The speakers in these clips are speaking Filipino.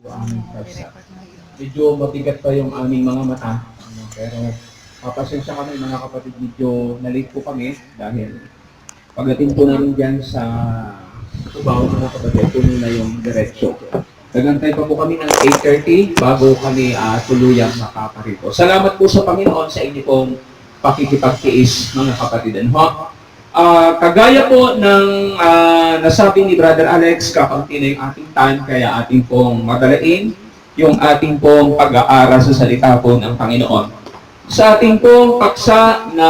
aming prasa. Medyo mabigat pa yung aming mga mata, pero pasensya kami mga kapatid, medyo na-late po kami dahil pagdating po namin dyan sa Cubao mga kapatid, puno na yung diretsyo. Nagantay pa po kami ng 8:30 bago kami tuluyang makaparito. Salamat po sa Panginoon sa inyo pong pakikipagtiis mga kapatid. Kagaya po ng nasabi ni Brother Alex, kakaunti na yung ating time, kaya ating pong madalain yung ating pong pag-aaral sa salita po ng Panginoon. Sa ating pong paksa na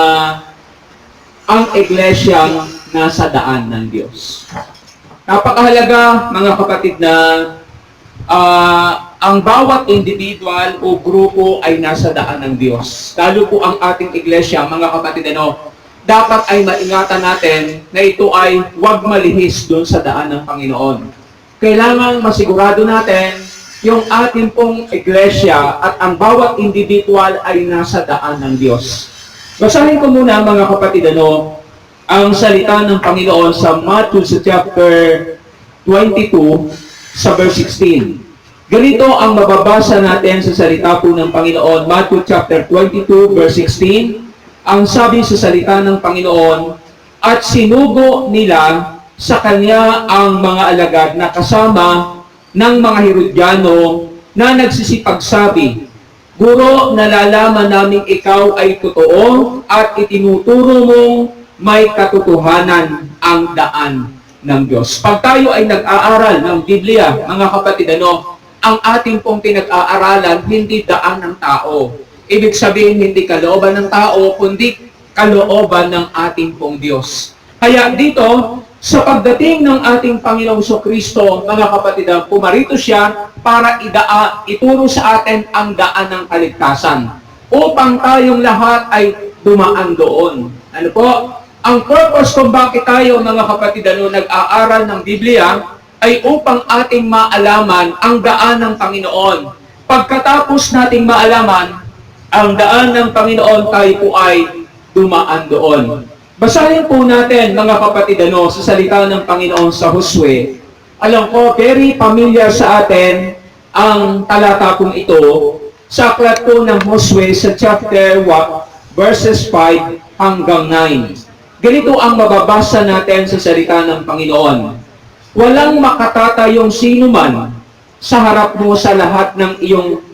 ang iglesyang nasa daan ng Diyos. Napakahalaga mga kapatid na ang bawat individual o grupo ay nasa daan ng Diyos. Lalo po ang ating iglesia, mga kapatid, dapat ay maingatan natin na ito ay huwag malihis doon sa daan ng Panginoon. Kailangan masigurado natin yung ating pong iglesia at ang bawat individual ay nasa daan ng Diyos. Basahin ko muna mga kapatid ang salita ng Panginoon sa Matthew sa chapter 22 sa verse 16. Ganito ang mababasa natin sa salita po ng Panginoon, Matthew chapter 22 verse 16. Ang sabi sa salita ng Panginoon, at sinugo nila sa kanya ang mga alagad na kasama ng mga Herodiano na nagsisipagsabi, Guro, nalalaman namin ikaw ay totoo at itinuturo mong may katotohanan ang daan ng Diyos. Pag tayo ay nag-aaral ng Biblia, mga kapatid, ang ating pong pinag-aaralan, hindi daan ng tao. Ibig sabihin, hindi kalooban ng tao, kundi kalooban ng ating pong Diyos. Kaya dito, sa pagdating ng ating Panginoong Kristo, mga kapatid, pumarito siya para ituro sa atin ang daan ng kaligtasan upang tayong lahat ay dumaan doon. Ano po? Ang purpose kung bakit tayo, mga kapatid, nag-aaral ng Biblia ay upang ating maalaman ang daan ng Panginoon. Pagkatapos nating maalaman ang daan ng Panginoon, tayo po ay dumaan doon. Basahin po natin, mga kapatid, sa salita ng Panginoon sa Josue. Alam ko, very familiar sa atin ang talata pong ito sa aklat po ng Josue sa chapter 1, verses 5 hanggang 9. Ganito ang mababasa natin sa salita ng Panginoon. Walang makatatayong sino man sa harap mo sa lahat ng iyong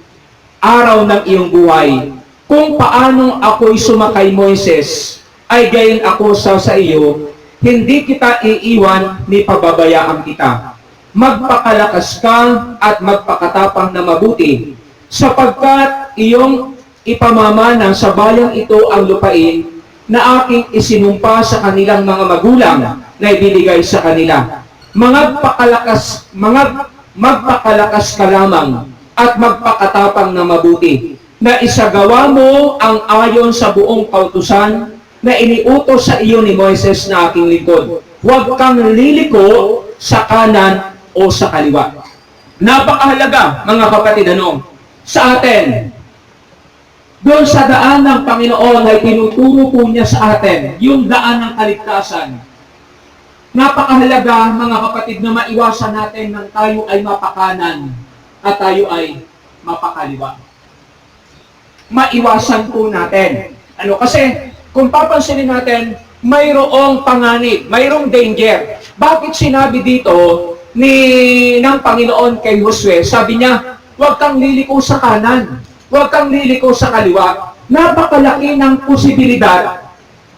araw ng iyong buhay. Kung paanong ako'y sumakay Moises, ay gayon ako sa iyo, hindi kita iiwan ni pababayaan kita. Magpakalakas ka at magpakatapang na mabuti, sapagkat iyong ipamamana sa bayang ito ang lupain na aking isinumpa sa kanilang mga magulang na ibinigay sa kanila. Magpakalakas ka lamang at magpakatapang na mabuti, na isagawa mo ang ayon sa buong kautusan na iniutos sa iyo ni Moises na aking lingkod. Huwag kang liliko sa kanan o sa kaliwa. Napakahalaga, mga kapatid, sa atin. Doon sa daan ng Panginoon ay tinuturo po niya sa atin yung daan ng kaligtasan. Napakahalaga, mga kapatid, na maiwasan natin nang tayo ay mapakanan at tayo ay mapakaliwa. Maiwasan po natin. Kasi kung papansinin natin, mayroong panganib, mayroong danger. Bakit sinabi dito ng Panginoon kay Josue? Sabi niya, huwag kang liliko sa kanan, huwag kang liliko sa kaliwa. Napakalaki ng posibilidad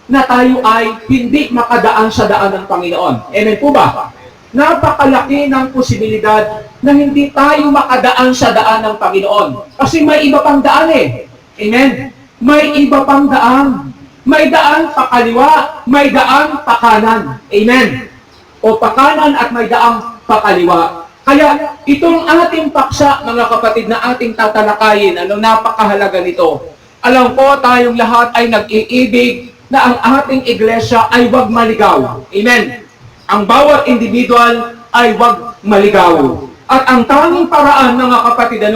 na tayo ay hindi makadaan sa daan ng Panginoon. Amen po ba? Napakalaki ng posibilidad na hindi tayo makadaan sa daan ng Panginoon. Kasi may iba pang daan Amen? May iba pang daan. May daan pakaliwa, may daan pakanan. Amen? O pakanan at may daan pakaliwa. Kaya itong ating paksa, mga kapatid, na ating tatalakayin, napakahalaga nito. Alam ko, tayong lahat ay nag-iibig na ang ating iglesia ay huwag maligaw. Amen? Ang bawat individual ay huwag maligaw. At ang tanging paraan, mga kapatid,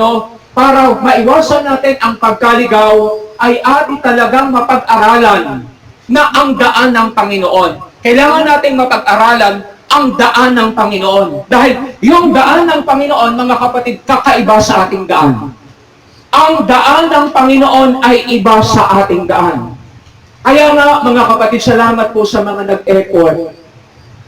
para maiwasan natin ang pagkaligaw, ay ating talagang mapag-aralan na ang daan ng Panginoon. Kailangan nating mapag-aralan ang daan ng Panginoon. Dahil yung daan ng Panginoon, mga kapatid, kakaiba sa ating daan. Ang daan ng Panginoon ay iba sa ating daan. Kaya nga, mga kapatid, salamat po sa mga nag-effort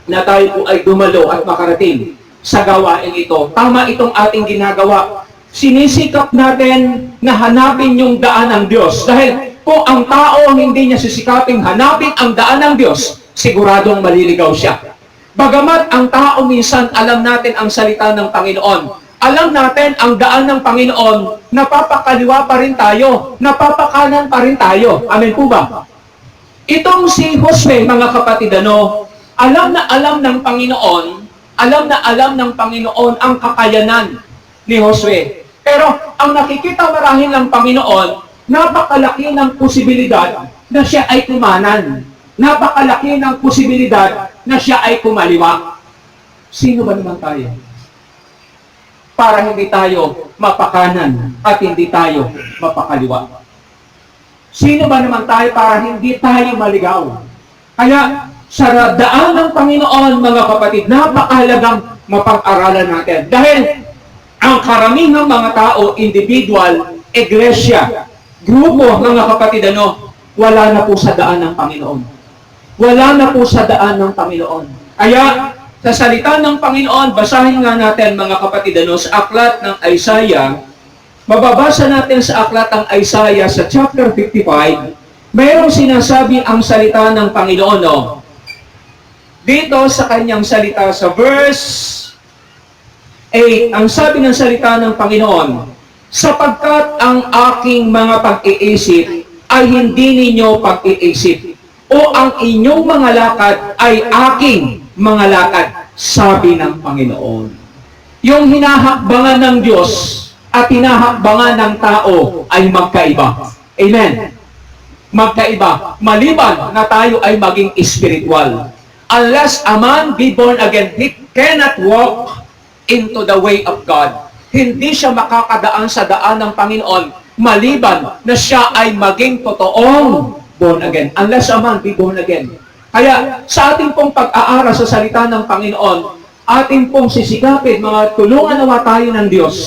na tayo po ay dumalo at makarating sa gawain ito. Tama itong ating ginagawa. Sinisikap natin na hanapin yung daan ng Diyos. Dahil kung ang tao hindi niya sisikaping hanapin ang daan ng Diyos, siguradong maliligaw siya. Bagamat ang tao minsan alam natin ang salita ng Panginoon, alam natin ang daan ng Panginoon, napapakaliwa pa rin tayo, napapakanan pa rin tayo. Amen po ba? Itong si Jose, mga kapatid, alam na alam ng Panginoon, alam na alam ng Panginoon ang kakayanan ni Jose. Pero ang nakikita marahil ng Panginoon, napakalaki ng posibilidad na siya ay kumanan. Napakalaki ng posibilidad na siya ay kumaliwa. Sino ba naman tayo? Para hindi tayo mapakanan at hindi tayo mapakaliwa. Sino ba naman tayo para hindi tayo maligaw? Kaya sa daan ng Panginoon, mga kapatid, napakahalagang mapag-aralan natin. Dahil ang karamihang mga tao, individual, iglesia, grupo, mga kapatid, wala na po sa daan ng Panginoon. Wala na po sa daan ng Panginoon. Kaya, sa salita ng Panginoon, basahin nga natin, mga kapatid, sa aklat ng Isaiah, mababasa natin sa aklat ng Isaiah sa chapter 55, mayroong sinasabi ang salita ng Panginoon, dito sa kanyang salita sa verse 8, ang sabi ng salita ng Panginoon, sapagkat ang aking mga pag-iisip ay hindi ninyo pag-iisip, o ang inyong mga lakad ay aking mga lakad, sabi ng Panginoon. Yung hinahakbangan ng Diyos at hinahakbangan ng tao ay magkaiba. Amen. Magkaiba. Maliban na tayo ay maging spiritual. Unless a man be born again, he cannot walk into the way of God. Hindi siya makakadaan sa daan ng Panginoon maliban na siya ay maging totoong born again. Unless a man be born again. Kaya sa ating pong pag-aaral sa salita ng Panginoon, ating pong sisikapin, mga tulungan nawa tayo ng Diyos.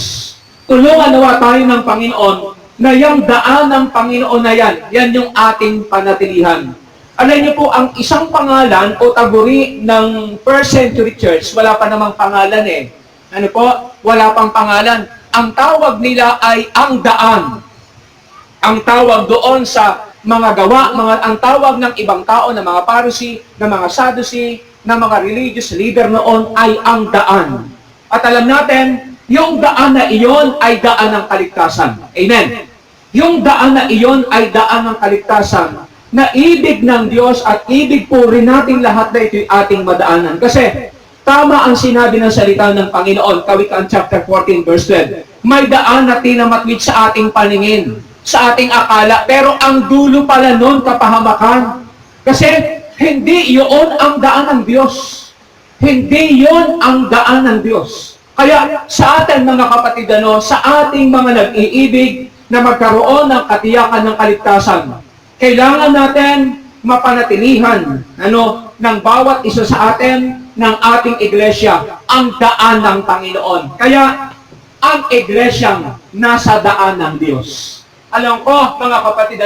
Tulungan nawa tayo ng Panginoon na yung daan ng Panginoon na yan yung ating panatilihan. Alam niyo po, ang isang pangalan o taguri ng first century church, wala pa namang pangalan eh. Ano po? Wala pang pangalan. Ang tawag nila ay ang daan. Ang tawag doon sa mga gawa, ang tawag ng ibang tao, ng mga Pharisee, ng mga Sadducee, ng mga religious leader noon ay ang daan. At alam natin, yung daan na iyon ay daan ng kaligtasan. Amen. Yung daan na iyon ay daan ng kaligtasan na ibig ng Diyos at ibig po rin natin lahat na ito'y ating madaanan. Kasi tama ang sinabi ng salita ng Panginoon, Kawikaan chapter 14 verse 12. May daan na tinamatwid sa ating paningin, sa ating akala, pero ang dulo pala nun kapahamakan. Kasi hindi yun ang daan ng Diyos. Hindi yun ang daan ng Diyos. Kaya sa atin mga kapatid, sa ating mga nag-iibig na magkaroon ng katiyakan ng kaligtasan, kailangan natin mapanatilihan ng bawat isa sa atin, ng ating iglesia, ang daan ng Panginoon. Kaya ang iglesyang nasa daan ng Diyos. Alam ko, mga kapatid,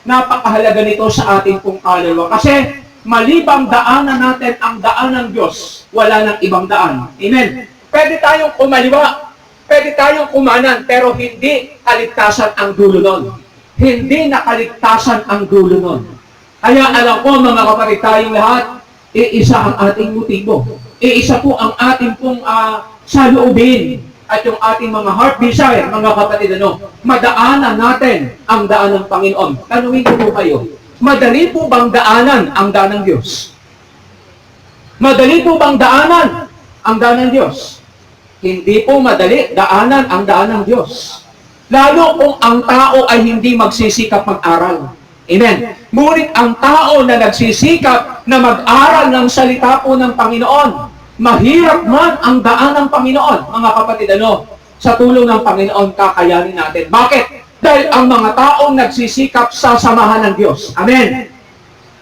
napakahalaga nito sa ating pong kaluluwa. Kasi malibang daanan natin ang daan ng Diyos, wala nang ibang daan. Amen. Pwede tayong kumaliwa, pwede tayong kumanan, pero hindi kaligtasan ang dulo nun. Hindi nakaligtasan ang dulo nun. Kaya alam ko, mga kapatid, tayong lahat, iisa ang ating motibo. Iisa po ang ating pong saloobin. At yung ating mga heart desire, mga kapatid, madaanan natin ang daan ng Panginoon. Tanungin ko po kayo, madali po bang daanan ang daan ng Diyos? Madali po bang daanan ang daan ng Diyos? Hindi po madali daanan ang daan ng Diyos. Lalo kung ang tao ay hindi magsisikap mag-aral. Amen. Ngunit ang tao na nagsisikap na mag-aral ng salita po ng Panginoon, mahirap man ang daan ng Panginoon, mga kapatid, sa tulong ng Panginoon, kakayanin natin. Bakit? Dahil ang mga taong nagsisikap sa samahan ng Diyos. Amen.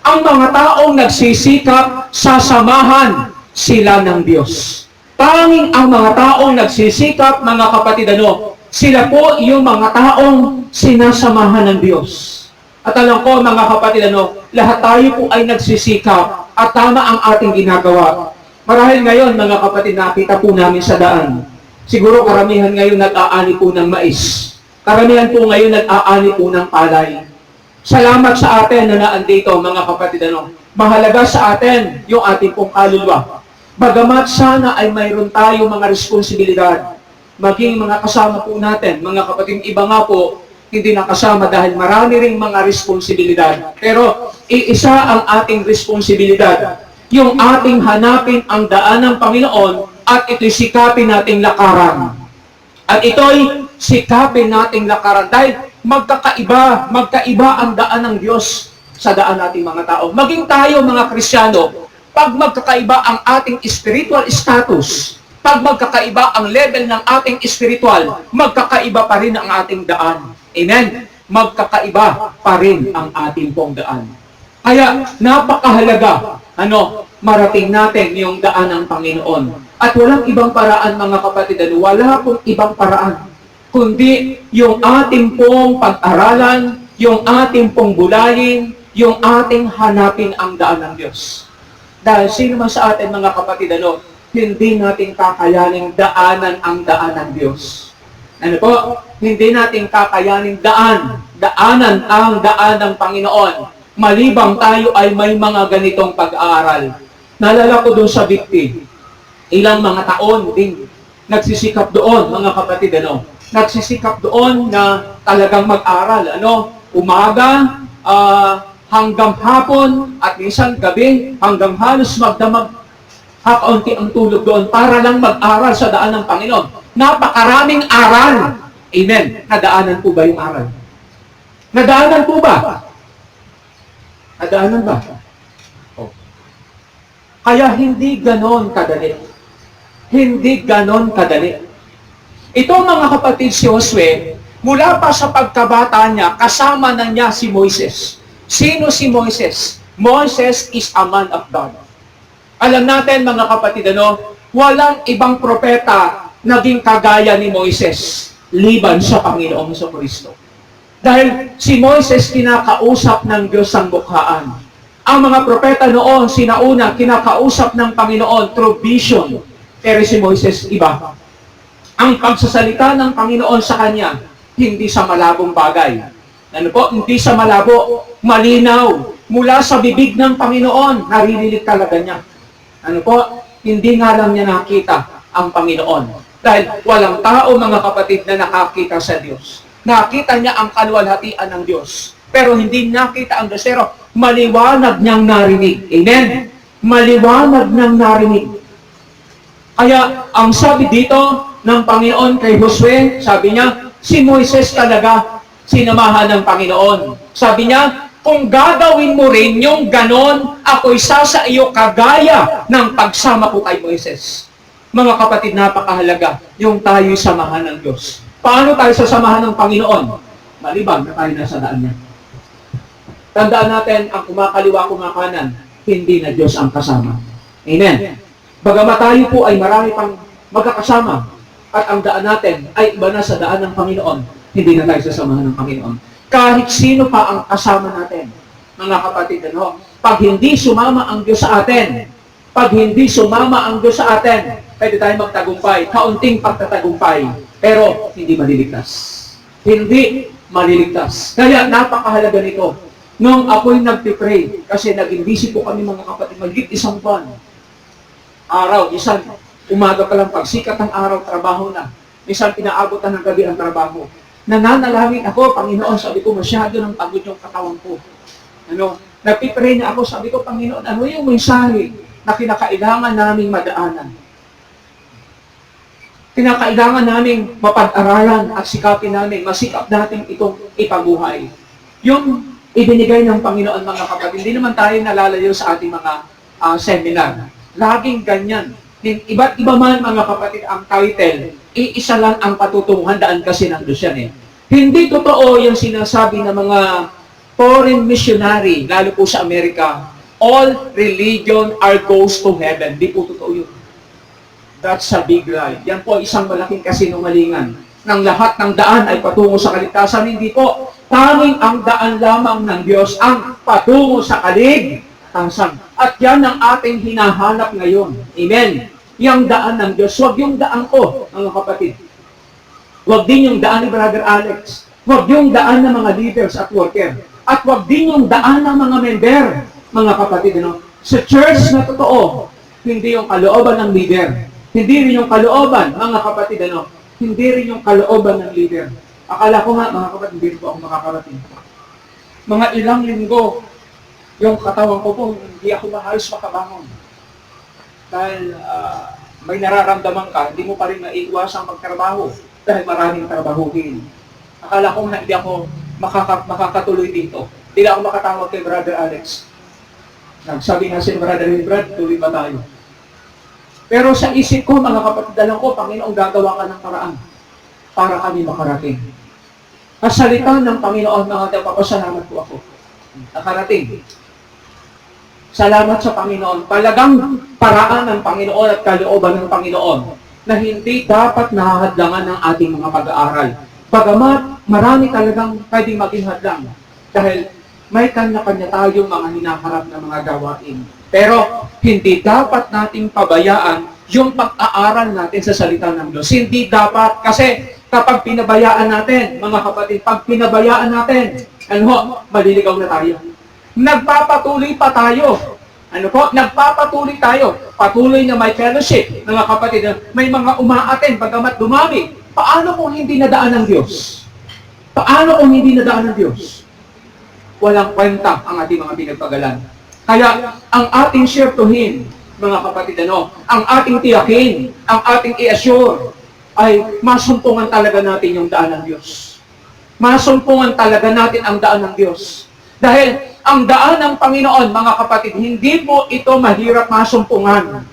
Ang mga taong nagsisikap sa samahan sila ng Diyos. Tanging ang mga taong nagsisikap, mga kapatid, sila po yung mga taong sinasamahan ng Diyos. At alam ko, mga kapatid, lahat tayo po ay nagsisikap at tama ang ating ginagawa. Marahil ngayon, mga kapatid, nakita po namin sa daan. Siguro karamihan ngayon nag-aani po ng mais. Karamihan po ngayon nag-aani po ng palay. Salamat sa atin na naandito, mga kapatid, mahalaga sa atin yung ating pong kaluluwa. Bagamat sana ay mayroon tayo mga responsibilidad, maging mga kasama po natin, mga kapatid, iba nga po, hindi nakasama dahil marami ring mga responsibilidad. Pero iisa ang ating responsibilidad, yung ating hanapin ang daan ng Panginoon at ito'y sikapin nating lakaran. At ito'y sikapin nating lakaran dahil magkaiba ang daan ng Diyos sa daan nating mga tao. Maging tayo mga Kristiyano, pag magkakaiba ang ating spiritual status, pag magkakaiba ang level ng ating spiritual, magkakaiba pa rin ang ating daan. Amen? Magkakaiba pa rin ang ating pong daan. Kaya napakahalaga, marating natin yung daan ng Panginoon. At walang ibang paraan, mga kapatid, wala pong ibang paraan, kundi yung ating pong pag-aralan, yung ating pong bulayin, yung ating hanapin ang daan ng Diyos. Dahil sino man sa atin, mga kapatid, hindi natin kakayaning daanan ang daan ng Diyos. Ano po? Hindi natin kakayaning daanan ang daan ng Panginoon. Malibang tayo ay may mga ganitong pag-aaral. Naalala ko doon sa Bicti, ilang mga taon din nagsisikap doon, mga kapatid, nagsisikap doon na talagang mag-aral. Umaga, hanggang hapon, at minsan gabi, hanggang halos magdamag, kakaunti ang tulog doon para lang mag-aral sa daan ng Panginoon. Napakaraming aral. Amen. Nadaanan po ba yung aral? Nadaanan po ba? Nadaanan ba? Oh. Kaya hindi ganon kadali. Hindi ganon kadali. Ito, mga kapatid, si Josue, mula pa sa pagkabata niya, kasama na niya si Moises. Sino si Moises? Moises is a man of God. Alam natin, mga kapatid, walang ibang propeta naging kagaya ni Moises, liban sa Panginoong Kristo. Dahil si Moises kinakausap ng Diyos ang bukhaan. Ang mga propeta noon, sinauna, kinakausap ng Panginoon through vision. Pero si Moises, iba. Ang pagsasalita ng Panginoon sa kanya, hindi sa malabong bagay. Hindi sa malabo, malinaw. Mula sa bibig ng Panginoon, naririnig talaga niya. Hindi nga lang niya nakita ang Panginoon. Dahil walang tao, mga kapatid, na nakakita sa Diyos. Nakita niya ang kaluwalhatian ng Diyos. Pero hindi nakita ang Diyos. Pero maliwanag niyang narinig. Amen? Maliwanag niyang narinig. Kaya ang sabi dito ng Panginoon kay Josue, sabi niya, si Moises talaga sinamahan ng Panginoon. Sabi niya, kung gagawin mo rin yung ganon, ako'y sa iyo kagaya ng pagsama ko kay Moises. Mga kapatid, napakahalaga yung tayo'y samahan ng Diyos. Paano tayo sasamahan ng Panginoon? Malibang na tayo nasa daan niya. Tandaan natin, ang kumakaliwa, kumakanan, hindi na Diyos ang kasama. Amen. Bagamat tayo po ay marami pang magkakasama at ang daan natin ay iba na sa daan ng Panginoon, hindi na tayo sasamahan ng Panginoon. Kahit sino pa ang kasama natin, mga kapatid, pag hindi sumama ang Diyos sa atin, pag hindi sumama ang Diyos sa atin, pwede tayo magtagumpay, kaunting pagtatagumpay, pero hindi maliligtas. Hindi maliligtas. Kaya napakahalaga nito. Nung ako'y nagpipray, kasi naging busy po kami, mga kapatid, magigit isang buwan. Araw, isang umaga pa lang, pagsikat ng araw, trabaho na. Minsan pinaabotan ng gabi ang trabaho. Nananalangin ako, Panginoon, sabi ko, masyado ng pagod yung katawan ko. Nagpipray na ako, sabi ko, Panginoon, ano yung mensahe na kinakailangan naming madaanan? Kinakailangan naming mapag-aralan at sikapin namin, masikap natin itong ipabuhay. Yung ibinigay ng Panginoon, mga kapatid, hindi naman tayo nalalayo sa ating mga seminar. Laging ganyan. Iba't iba man, mga kapatid, ang title, iisa lang ang patutunguhan, kasi ng Diyos yan. Hindi totoo yung sinasabi ng mga foreign missionary, lalo po sa Amerika, all religion are goes to heaven. Di po totoo yun. That's a big lie. Yan po isang malaking kasinungalingan. Nang lahat ng daan ay patungo sa kaligtasan, hindi po. Tanging ang daan lamang ng Diyos ang patungo sa kaligtasan. At yan ang ating hinahanap ngayon. Amen. Yang daan ng Diyos. Huwag yung daan ko, mga kapatid. Huwag din yung daan ni Brother Alex. Huwag yung daan ng mga leaders at worker. At huwag din yung daan ng mga member, mga kapatid. Ano? Sa church na totoo, hindi yung kalooban ng leader. Hindi rin yung kalooban, mga kapatid, ano? Hindi rin yung kalooban ng leader. Akala ko nga, mga kapatid, hindi po ako makakarating. Mga ilang linggo, yung katawan ko po, hindi ako mahalos makabangon. Dahil may nararamdaman ka, hindi mo pa rin maiiwasang magtrabaho dahil maraming trabahuhin. Akala ko nga, hindi ako makakatuloy dito. Hindi ako makatawag kay Brother Alex. Nagsabi nga si Brother Brad, tuloy ba tayo? Pero sa isip ko, mga kapatid, alam ko, Panginoon, gagawa ka ng paraan para kami makarating. Ang salita ng Panginoon, mga kapasalamat po ako. Nakarating. Salamat sa Panginoon. Talagang paraan ng Panginoon at kalooban ng Panginoon na hindi dapat nahahadlangan ng ating mga pag-aaral. Bagamat marami talagang pwedeng maging hadlang dahil may kanya-kanya tayong mga hinaharap na mga gawain. Pero hindi dapat nating pabayaan yung pag-aaral natin sa salita ng Diyos. Hindi dapat kasi kapag pinabayaan natin, mga kapatid, pag pinabayaan natin, maliligaw na tayo. Nagpapatuloy pa tayo. Nagpapatuloy tayo. Patuloy na may fellowship, mga kapatid, may mga umaaten, bagamat dumami. Paano kung hindi nadaan ng Diyos? Paano kung hindi nadaan ng Diyos? Walang kwenta ang ating mga pinagpagalan. Kaya, ang ating syertuhin, mga kapatid, ang ating tiyakin, ang ating i-assure, ay masumpungan talaga natin yung daan ng Diyos. Masumpungan talaga natin ang daan ng Diyos. Dahil, ang daan ng Panginoon, mga kapatid, hindi po ito mahirap masumpungan.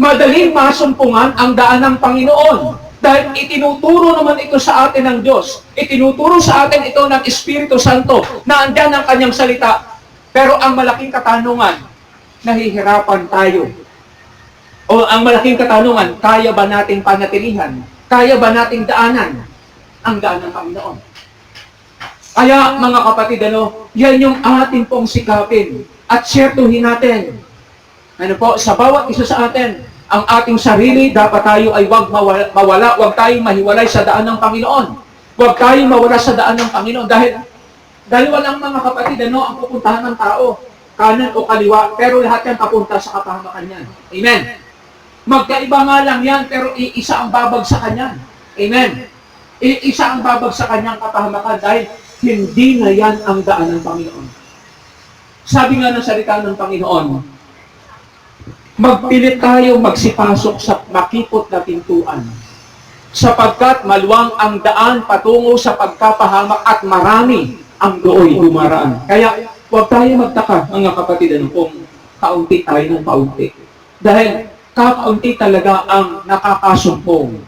Madaling masumpungan ang daan ng Panginoon. Dahil itinuturo naman ito sa atin ng Diyos. Itinuturo sa atin ito ng Espiritu Santo na andyan ang kanyang salita. Pero ang malaking katanungan, nahihirapan tayo. O ang malaking katanungan, kaya ba nating panatilihan? Kaya ba nating daanan ang daan ng Panginoon? Kaya mga kapatid, yan yung atin pong sikapin at syertuhin natin. Sa bawat isa sa atin, ang ating sarili, dapat tayo ay huwag mawala, huwag tayong mahiwalay sa daan ng Panginoon. Huwag tayong mawala sa daan ng Panginoon dahil walang mga kapatid, ang pupuntahan ng tao, kanan o kaliwa, pero lahat yan papunta sa kapahamakan yan. Amen. Magkaiba nga lang yan, pero iisa ang babagsakan yan. Amen. Iisa ang babagsakan niyang kapahamakan dahil hindi na yan ang daan ng Panginoon. Sabi nga ng salita ng Panginoon, magpilit tayo magsipasok sa makipot na pintuan, sapagkat maluwang ang daan patungo sa pagkapahamak at marami ang dooy dumaraan. Kaya huwag tayo magtaka, mga kapatid, kung kaunti tayo ng kaunti. Dahil kakaunti talaga ang nakakasumpong.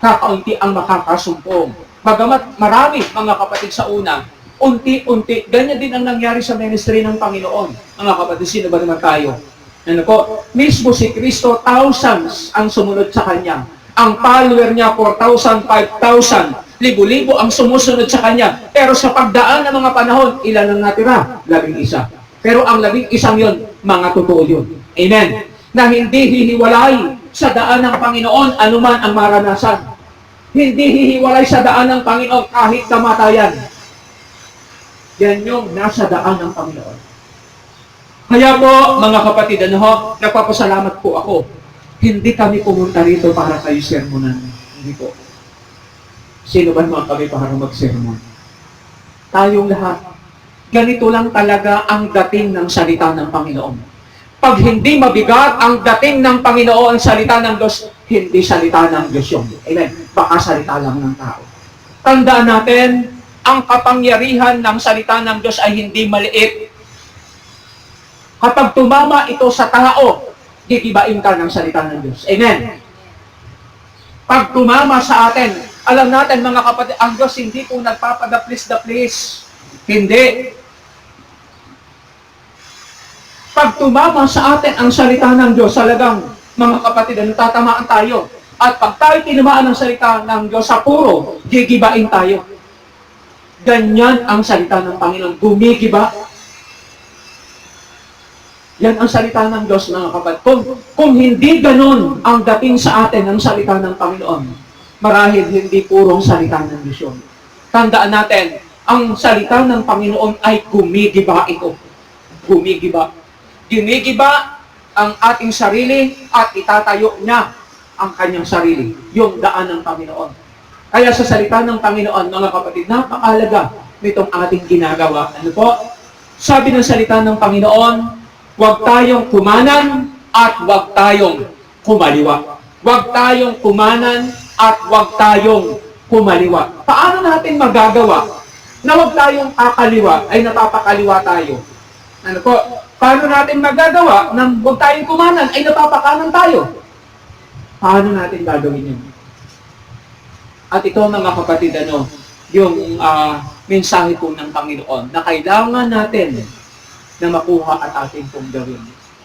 Kakaunti ang makakasumpong. Bagamat marami, mga kapatid, sa una, unti-unti, ganyan din ang nangyari sa ministry ng Panginoon. Mga kapatid, sino ba naman tayo? Mismo si Kristo, thousands ang sumunod sa Kanya. Ang follower niya, 4,000, 5,000, libo-libo ang sumusunod sa Kanya. Pero sa pagdaan ng mga panahon, ilan ang natira? 11. Pero ang 11 yun, mga totoo yun. Amen. Na hindi hihiwalay sa daan ng Panginoon anuman ang maranasan. Hindi hihiwalay sa daan ng Panginoon kahit kamatayan. Yan yung nasa daan ng Panginoon. Kaya po, mga kapatid, nagpapasalamat po ako. Hindi kami pumunta rito para kayo sermonan. Hindi po. Sino ba naman kami para mag-sermon? Tayong lahat. Ganito lang talaga ang dating ng salita ng Panginoon. Pag hindi mabigat ang dating ng Panginoon, salita ng Diyos, hindi salita ng Diyos yun. Amen. Baka salita lang ng tao. Tandaan natin, ang kapangyarihan ng salita ng Diyos ay hindi maliit. Kapag tumama ito sa tao, gigibain ka ng salita ng Diyos. Amen. Pag tumama sa atin, alam natin mga kapatid, ang Diyos hindi po nagpapadaplis-daplis. Hindi. Pag tumama sa atin ang salita ng Diyos, talagang mga kapatid, tatamaan tayo. At pag tayo tinamaan ng salita ng Diyos sa puro, gigibain tayo. Ganyan ang salita ng Panginoon. Gumigiba. Yan ang salita ng Diyos, mga kapatid. Kung hindi ganun ang dating sa atin ng salita ng Panginoon, marahil hindi purong salita ng Diyos yun. Tandaan natin, ang salita ng Panginoon ay gumigiba ito. Gumigiba. Ginigiba ang ating sarili at itatayo niya ang kanyang sarili, yung daan ng Panginoon. Kaya sa salita ng Panginoon, mga kapatid, napakalaga nitong ating ginagawa. Ano po? Sabi ng salita ng Panginoon, huwag tayong kumanan at huwag tayong kumaliwa. Huwag tayong kumanan at huwag tayong kumaliwa. Paano natin magagawa na huwag tayong kakaliwa ay napapakaliwa tayo? Ano po? Paano natin magagawa na huwag tayong kumanan ay napapakanan tayo? Paano natin gagawin yun? At ito, mga kapatid, yung mensahe po ng Panginoon na kailangan natin na makuha at ating pong gawin.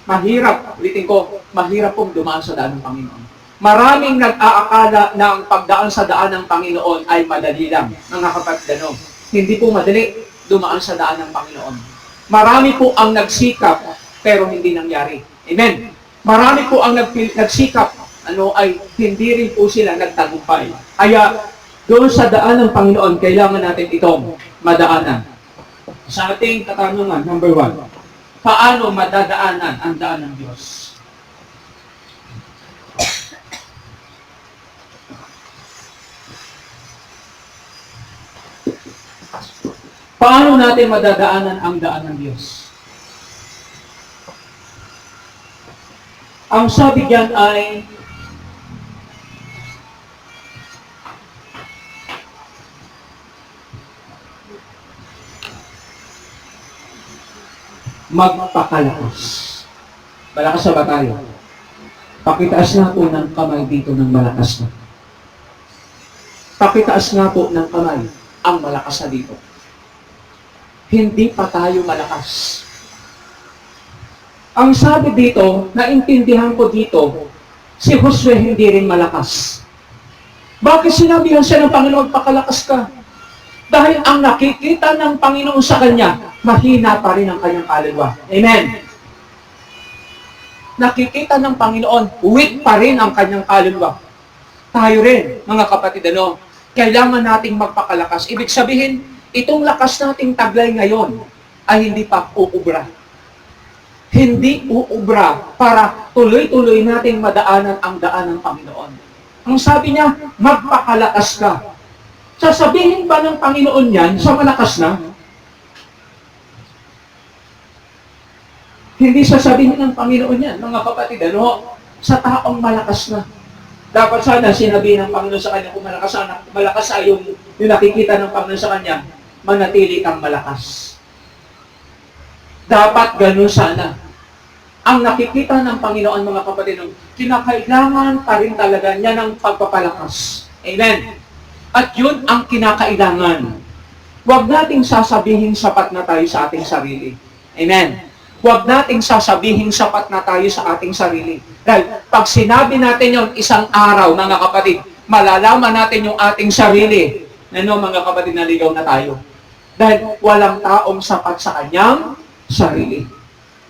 Mahirap, ulitin ko, mahirap pong dumaan sa daan ng Panginoon. Maraming nag-aakala na ang pagdaan sa daan ng Panginoon ay madali lang. Mga kapatid, hindi po madali dumaan sa daan ng Panginoon. Marami po ang nagsikap, pero hindi nangyari. Amen. Marami po ang nagsikap, ay hindi rin po sila nagtagumpay. Kaya, doon sa daan ng Panginoon, kailangan natin itong madaanan. Sa ating katanungan, number 1, paano madadaanan ang daan ng Diyos? Paano natin madadaanan ang daan ng Diyos? Ang sabi diyan ay magpakalakas. Malakas na ba tayo? Pakitaas nga po ng kamay dito ng malakas na. Pakitaas nga po ng kamay ang malakas na dito. Hindi pa tayo malakas. Ang sabi dito, naintindihan ko dito, si Josue hindi rin malakas. Bakit sinabihan siya ng Panginoon, pakalakas ka? Dahil ang nakikita ng Panginoon sa kanya, mahina pa rin ang kanyang kaluluwa. Amen. Nakikita ng Panginoon, weak pa rin ang kanyang kaluluwa. Tayo rin, mga kapatid, kailangan nating magpakalakas. Ibig sabihin, itong lakas nating taglay ngayon ay hindi pa uubra. Hindi uubra para tuloy-tuloy nating madaanan ang daan ng Panginoon. Ang sabi niya, magpakalakas ka. Sasabihin ba ng Panginoon yan sa malakas na? Hindi sasabihin ng Panginoon yan, mga kapatid, sa taong malakas na. Dapat sana sinabi ng Panginoon sa kanya, kung malakas ay yung nakikita ng Panginoon sa kanya, manatili kang malakas. Dapat ganun sana. Ang nakikita ng Panginoon, mga kapatid, kinakailangan pa rin talaga niya ng pagpapalakas. Amen. At yun ang kinakailangan. Huwag nating sasabihin sapat na tayo sa ating sarili. Amen. Huwag nating sasabihin sapat na tayo sa ating sarili. Dahil pag sinabi natin yon isang araw, mga kapatid, malalaman natin yung ating sarili. Mga kapatid, naligaw na tayo. Dahil walang taong sapat sa kanyang sarili.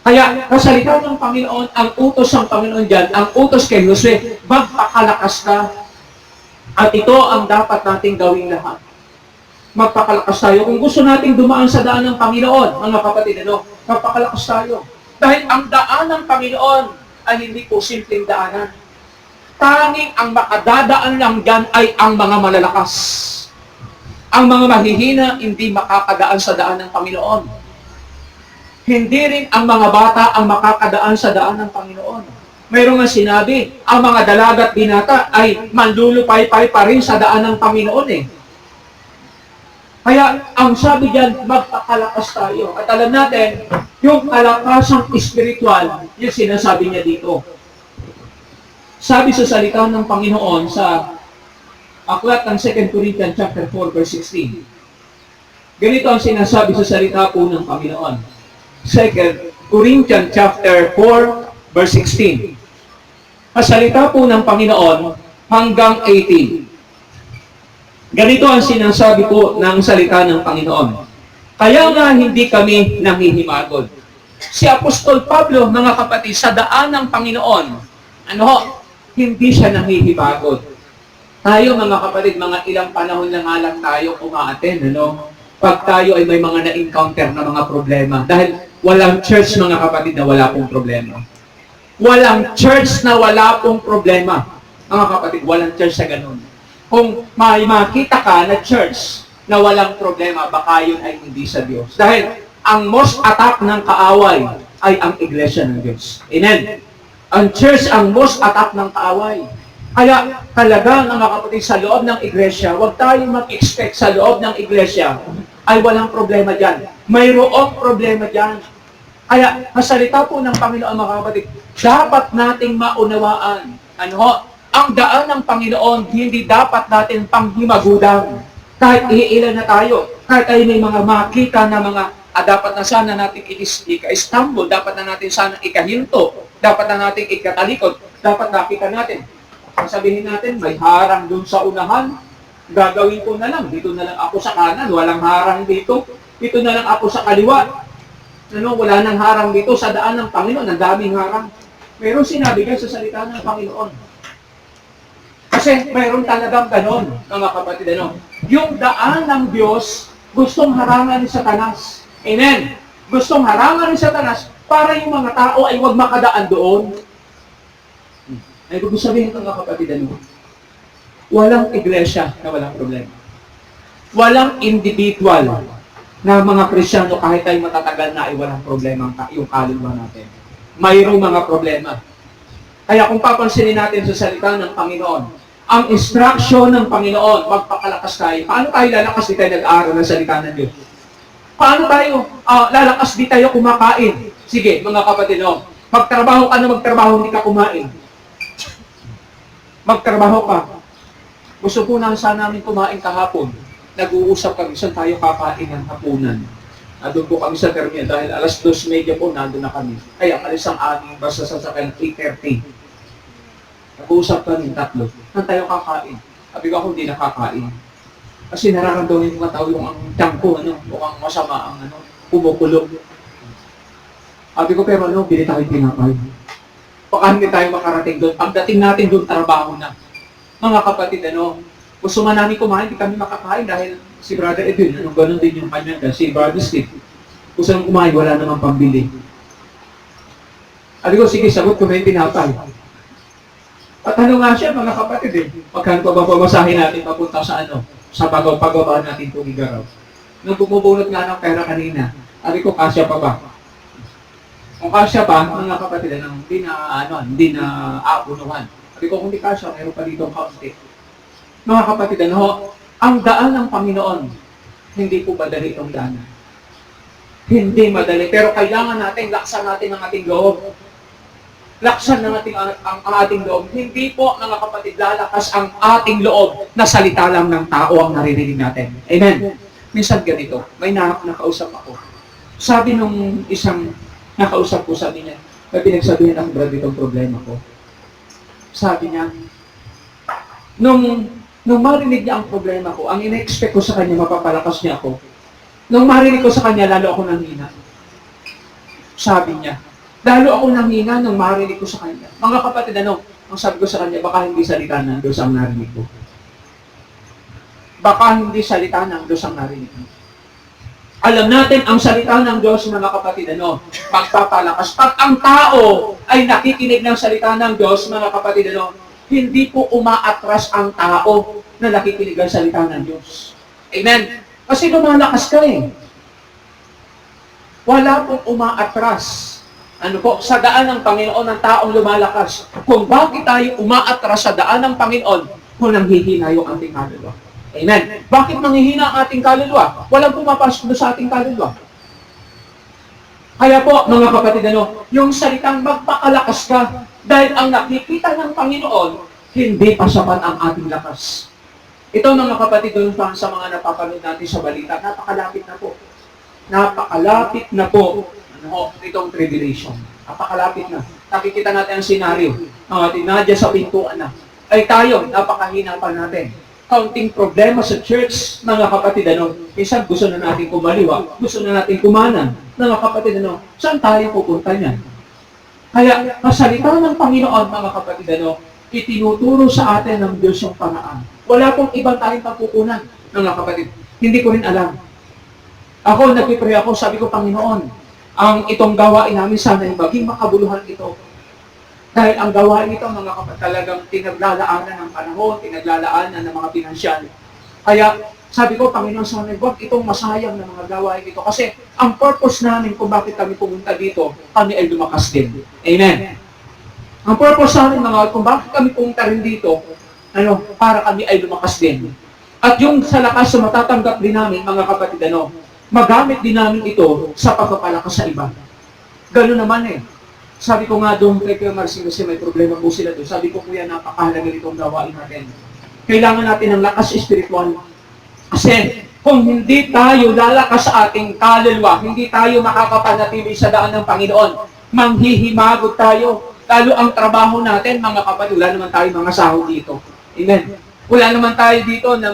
Kaya, kasalita ng Panginoon, ang utos ng Panginoon dyan, ang utos kay Josue, magpakalakas ka. At ito ang dapat nating gawing lahat. Magpakalakas tayo. Kung gusto nating dumaan sa daan ng Panginoon, mga kapatid, magpakalakas tayo. Dahil ang daan ng Panginoon ay hindi po simpleng daanan. Tanging ang makadadaan lang dyan ay ang mga malalakas. Ang mga mahihina hindi makakadaan sa daan ng Panginoon. Hindi rin ang mga bata ang makakadaan sa daan ng Panginoon. Mayroong nga sinabi, ang mga dalaga at binata ay manlulupay-pay pa rin sa daan ng Panginoon . Kaya ang sabi diyan, magpakalakas tayo. At alam natin, yung kalakasang espiritual, yung sinasabi niya dito. Sabi sa salita ng Panginoon sa aklat ng 2 Corinthians chapter 4 verse 16. Ganito ang sinasabi sa salita po ng Panginoon. 2 Corinthians chapter 4, verse 16. Masalita po ng Panginoon hanggang 18. Ganito ang sinasabi po ng salita ng Panginoon. Kaya nga hindi kami nanghihimagod. Si Apostol Pablo, mga kapatid, sa daan ng Panginoon, hindi siya nanghihimagod. Tayo, mga kapatid, mga ilang panahon na nga lang tayo umaattend, pag tayo ay may mga na-encounter na mga problema. Dahil walang church, mga kapatid, na wala pong problema. Walang church na wala pong problema. Mga kapatid, walang church na ganun. Kung may makita ka na church na walang problema, baka yun ay hindi sa Diyos. Dahil ang most attack ng kaaway ay ang iglesia ng Diyos. Amen? Ang church ang most attack ng kaaway. Kaya talaga, mga kapatid, sa loob ng iglesia, huwag tayong mag-expect sa loob ng iglesia ay walang problema dyan. Mayroong problema dyan. Kaya, masalita po ng Panginoon, mga kapatid, dapat nating maunawaan, ang daan ng Panginoon, hindi dapat natin panghimagudan. Kahit iilan na tayo, kahit ay may mga makita na mga, dapat na sana natin ika-stumble, dapat na natin sana ikahinto, dapat na natin ikatalikod, dapat nakita natin. Sabihin natin, may harang doon sa unahan, gagawin ko na lang, dito na lang ako sa kanan, walang harang dito, dito na lang ako sa kaliwa. Wala nang harang dito sa daan ng Panginoon, ang daming harang. Meron sinabi kayo sa salita ng Panginoon. Kasi mayroon talagang ganon, mga kapatid, yung daan ng Diyos, gustong harangan ni Satanas. Amen? Gustong harangan ni Satanas para yung mga tao ay huwag makadaan doon. Ay, kung sabihin ito, mga kapatid, walang iglesia na walang problema. Walang individual na mga Kristyano kahit ay matatagal na ay walang problema yung kaluluwa natin. Mayroong mga problema. Kaya kung papansinin natin sa salita ng Panginoon, ang instruction ng Panginoon, magpakalakas tayo. Paano tayo lalakas di tayo nag-aaral ng salita ng Diyos? Paano tayo lalakas di tayo kumakain? Sige, mga kapatid, magtrabaho ka na magtrabaho, hindi ka kumain. Magtrabaho ka. Gusto po na sana namin kumain kahapon. Nag-uusap kami, saan tayo kakain ng hapunan. Doon po kami sa terminal dahil alas 2:30 po, nandun na kami. Kaya alis ang aming basta sa sakyan 3:30. Nag-uusap kami tatlo. Saan tayo kakain? Sabi ko ako, hindi nakakain. Kasi nararamdaman yung mga tao yung ang tiyan ko, mukhang masama ang kumukulog. Sabi ko, pero bili tayo tinapay. Baka hindi tayo makarating doon. Pagdating natin doon, trabaho na. Mga kapatid, gusto man namin kumain, hindi kami makakain dahil si Brother Edwin, ganun din yung kanya, si Brother Steve. Gusto nang kumain, wala namang pambili. Sabi ko, sige, sagot ko na yung tinapay. At nga siya, mga kapatid, pagkano pa ba pamasahin natin papunta sa sa pagpababa natin itong igaraw. Nung bumubunot nga ng pera kanina, sabi ko, kasya pa ba? Kung kasya pa, mga kapatid, hindi na aapunuhan. Sabi ko, kung di kasya, mayroon pa dito ang kaunti. Mga kapatid, ang daan ng Panginoon, hindi po madali itong daan. Hindi madali. Pero kailangan natin, laksan natin ang ating loob. Laksan ng ang ating loob. Hindi po, mga kapatid, lalakas ang ating loob na salita lang ng tao ang naririnig natin. Amen? Minsan ganito, may nakausap ako. Sabi nung isang nakausap ko, sabi niya, may pinagsabihin ang brad itong problema ko. Sabi niya, nung marinig niya ang problema ko, ang ina-expect ko sa kanya, mapapalakas niya ako. Nung marinig ko sa kanya, lalo ako nanghina. Sabi niya, lalo ako nanghina nung marinig ko sa kanya. Mga kapatid, ang sabi ko sa kanya, baka hindi salita ng Diyos ang narinig ko. Baka hindi salita ng Diyos ang narinig ko. Alam natin, ang salita ng Diyos, mga kapatid, magpapalakas. Pag ang tao ay nakikinig ng salita ng Diyos, mga kapatid, hindi po umaatras ang tao na nakikinig ang salita ng Diyos. Amen? Kasi lumalakas ka Wala pong umaatras. Sa daan ng Panginoon ng taong lumalakas. Kung bakit tayo umaatras sa daan ng Panginoon, kung nanghihina yung ating kaluluwa. Amen. Bakit nanghihina ang ating kaluluwa? Walang pumapasok sa ating kaluluwa. Kaya po, mga kapatid, yung salitang magpakalakas ka, dahil ang nakikita ng Panginoon, hindi pa sapat ang ating lakas. Ito, mga kapatid, doon sa mga napapanood natin sa balita, napakalapit na po. Napakalapit na po. Itong tribulation. Napakalapit na. Nakikita natin ang senaryo. Nadya sa pintuan na. Ay tayo, napakahina pa natin. Counting problema sa church, mga kapatid, minsan gusto na natin kumaliwa, gusto na natin kumanan. Mga kapatid, saan tayo pupunta niyan? Kaya, masalita ng Panginoon, mga kapatid, itinuturo sa atin ng Diyos yung paraan. Wala pong ibang tayong pagkukunan, mga kapatid. Hindi ko rin alam. Ako, nagpipray ako, sabi ko, Panginoon, ang itong gawain namin sana ay maging makabuluhan ito. Dahil ang gawain ito, mga kapatid, talagang tinaglalaanan ng panahon, tinaglalaanan ng mga pinansyal. Kaya, sabi ko, Panginoon, sana huwag itong masayang ng mga gawain ito. Kasi, ang purpose namin kung bakit kami pumunta dito, kami ay lumakas din. Amen. Ang purpose namin, kung bakit kami pumunta rin dito, para kami ay lumakas din. At yung sa lakas na matatanggap din namin, mga kapatid, magamit din namin ito sa pagpapalakas sa iba. Gano'n naman Sabi ko nga doon kay Kuya Marcin kasi may problema po sila doon. Sabi ko, Kuya, napakahalaga itong gawain natin. Kailangan natin ng lakas espiritual. Kasi kung hindi tayo lalakas sa ating kaluluwa, hindi tayo makakapanatili sa daan ng Panginoon, manghihimagod tayo. Lalo ang trabaho natin, mga kapatid, wala naman tayo mga sahod dito. Amen. Wala naman tayo dito na